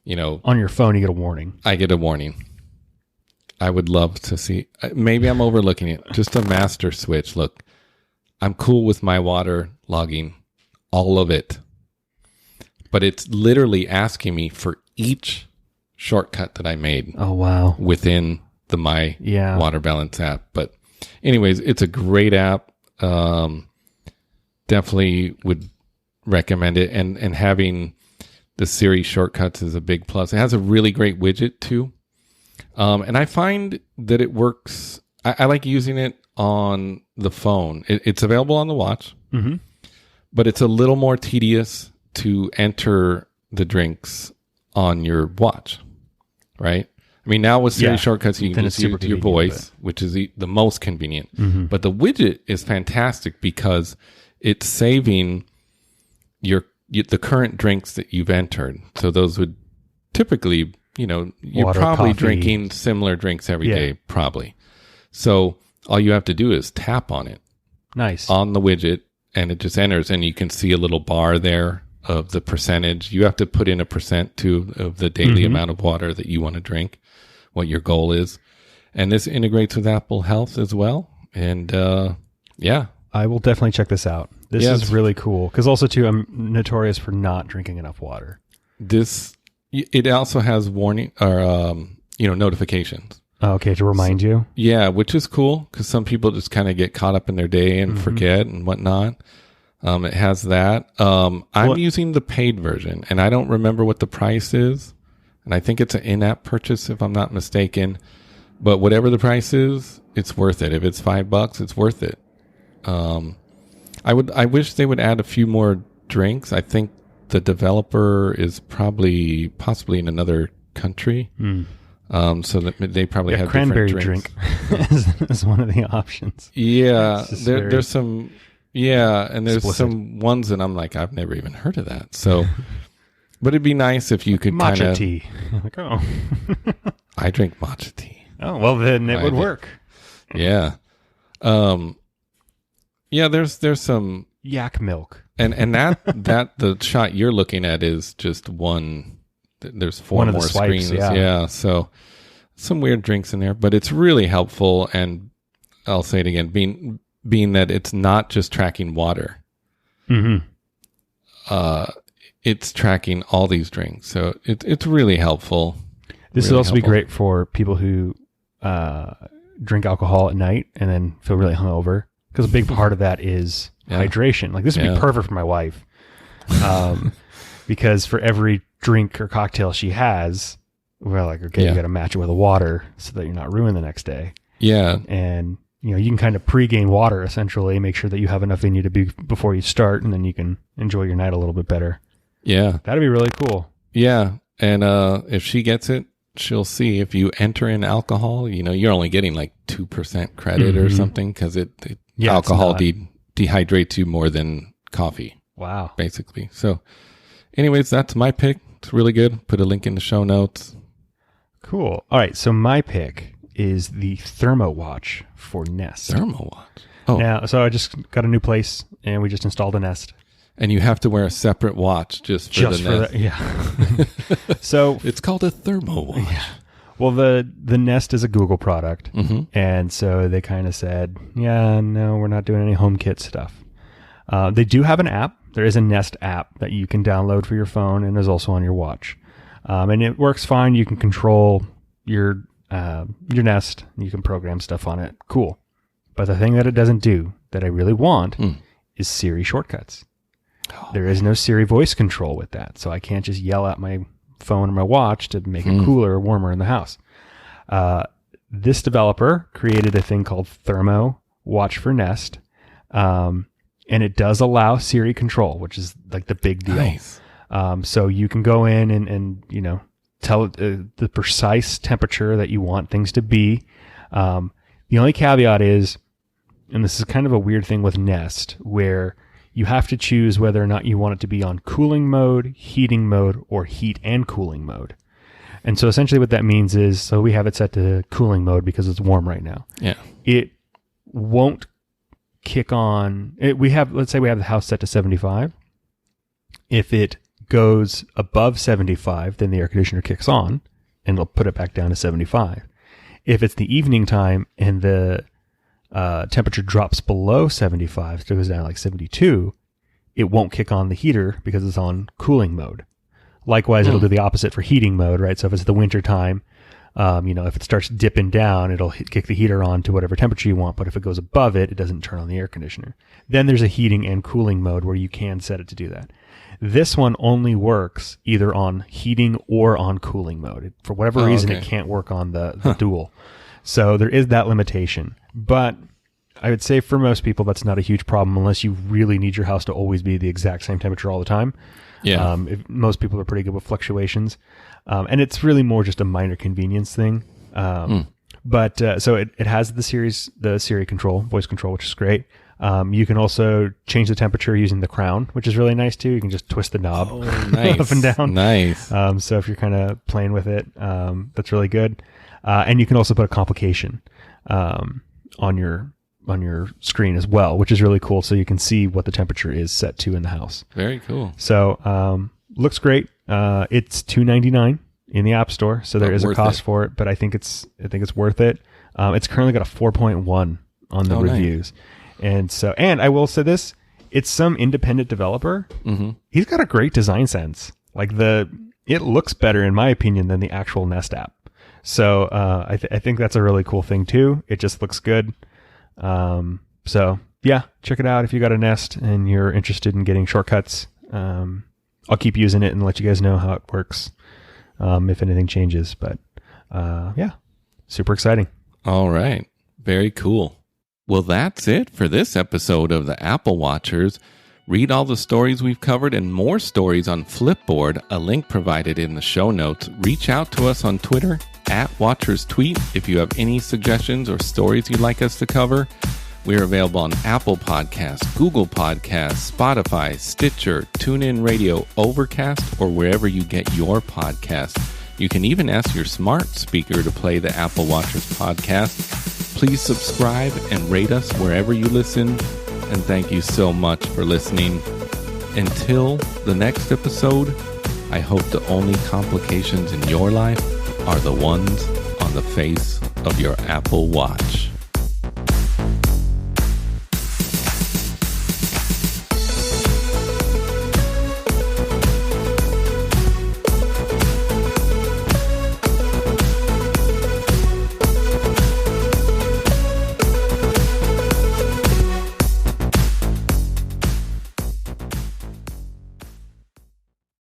on your phone, you get a warning. I get a warning. I would love to see, maybe I'm overlooking it, just a master switch. Look, I'm cool with my water logging, all of it. But it's literally asking me for each shortcut that I made. Oh, wow. Within the My Water Balance app. But anyways, it's a great app. Definitely would recommend it. And having the Siri shortcuts is a big plus. It has a really great widget too. And I find that it works I like using it on the phone. It's available on the watch, but it's a little more tedious to enter the drinks on your watch, right? I mean, now with Siri shortcuts, you can just use your voice, which is the most convenient. But the widget is fantastic because it's saving the current drinks that you've entered. So those would typically, you're Water, probably coffee. drinking similar drinks every day, probably. So all you have to do is tap on it. Nice. On the widget, and it just enters, and you can see a little bar there of the percentage. You have to put in a percent too of the daily amount of water that you want to drink, what your goal is. And this integrates with Apple Health as well. And I will definitely check this out. This is really cool. Because also too, I'm notorious for not drinking enough water. It also has warning or, notifications. Okay, to remind you? Yeah, which is cool because some people just kind of get caught up in their day and forget and whatnot. It has that. I'm using the paid version, and I don't remember what the price is. And I think it's an in-app purchase, if I'm not mistaken. But whatever the price is, it's worth it. If it's $5, it's worth it. I wish they would add a few more drinks. I think the developer is possibly in another country. So that they probably have cranberry different drinks. is one of the options. Yeah, there's some. Yeah, and there's some ones that I'm like, I've never even heard of that. So, but it'd be nice if you could matcha tea. Like, I drink matcha tea. Oh well, then it would work. Yeah, There's some yak milk, and that the shot you're looking at is just one. There's four more swipes, screens. Yeah, so some weird drinks in there, but it's really helpful. And I'll say it again, being that it's not just tracking water. It's tracking all these drinks. So it's really helpful. This would also be great for people who drink alcohol at night and then feel really hungover. Because a big part of that is hydration. Like this would be perfect for my wife. Because for every drink or cocktail she has, we're like, okay, you got to match it with the water so that you're not ruined the next day. Yeah. And, you can kind of pre-gain water essentially, make sure that you have enough in you before you start, and then you can enjoy your night a little bit better. Yeah. That'd be really cool. Yeah. And if she gets it, she'll see if you enter in alcohol, you're only getting like 2% credit or something because alcohol dehydrates you more than coffee. Wow. Basically. So anyways, that's my pick. It's really good. Put a link in the show notes. Cool. All right. So my pick is the Thermo Watch for Nest. Thermo Watch. Oh. Now, so I just got a new place and we just installed a Nest. And you have to wear a separate watch just for the Nest. Yeah. So it's called a Thermo Watch. Yeah. Well, the Nest is a Google product. And so they kind of said, no, we're not doing any HomeKit stuff. They do have an app. There is a Nest app that you can download for your phone and is also on your watch. And it works fine. You can control your Nest. You can program stuff on it. Cool. But the thing that it doesn't do that I really want is Siri shortcuts. There is no Siri voice control with that. So I can't just yell at my phone or my watch to make it cooler or warmer in the house. This developer created a thing called Thermo Watch for Nest. And it does allow Siri control, which is like the big deal. Nice. So you can go in and tell it the precise temperature that you want things to be. The only caveat is, and this is kind of a weird thing with Nest, where you have to choose whether or not you want it to be on cooling mode, heating mode, or heat and cooling mode. And so essentially what that means is, so we have it set to cooling mode because it's warm right now. Yeah. It won't kick on. Let's say we have the house set to 75. If it goes above 75, then the air conditioner kicks on and it'll put it back down to 75. If it's the evening time and the temperature drops below 75, so it goes down to like 72, it won't kick on the heater because it's on cooling mode. Likewise, it'll do the opposite for heating mode, right? So if it's the winter time, if it starts dipping down, it'll kick the heater on to whatever temperature you want. But if it goes above it, it doesn't turn on the air conditioner. Then there's a heating and cooling mode where you can set it to do that. This one only works either on heating or on cooling mode. For whatever reason, it can't work on the dual. So there is that limitation. But I would say for most people, that's not a huge problem unless you really need your house to always be the exact same temperature all the time. Yeah. Most people are pretty good with fluctuations. And it's really more just a minor convenience thing. But so it has the Siri control, voice control, which is great. You can also change the temperature using the crown, which is really nice too. You can just twist the knob up and down. Nice. So if you're kind of playing with it, that's really good. And you can also put a complication on your screen as well, which is really cool. So you can see what the temperature is set to in the house. Very cool. So looks great. It's $2.99 in the App Store, so there is a cost for it, but I think it's worth it. It's currently got a 4.1 on the reviews. Nice. And I will say this, it's some independent developer. Mm-hmm. He's got a great design sense. Like it looks better in my opinion than the actual Nest app. So I think that's a really cool thing too. It just looks good. So yeah, check it out if you got a Nest and you're interested in getting shortcuts. I'll keep using it and let you guys know how it works if anything changes. But yeah, super exciting. All right. Very cool. Well, that's it for this episode of the Apple Watchers. Read all the stories we've covered and more stories on Flipboard, a link provided in the show notes. Reach out to us on Twitter @WatchersTweet if you have any suggestions or stories you'd like us to cover. We're available on Apple Podcasts, Google Podcasts, Spotify, Stitcher, TuneIn Radio, Overcast, or wherever you get your podcasts. You can even ask your smart speaker to play the Apple Watchers podcast. Please subscribe and rate us wherever you listen. And thank you so much for listening. Until the next episode, I hope the only complications in your life are the ones on the face of your Apple Watch.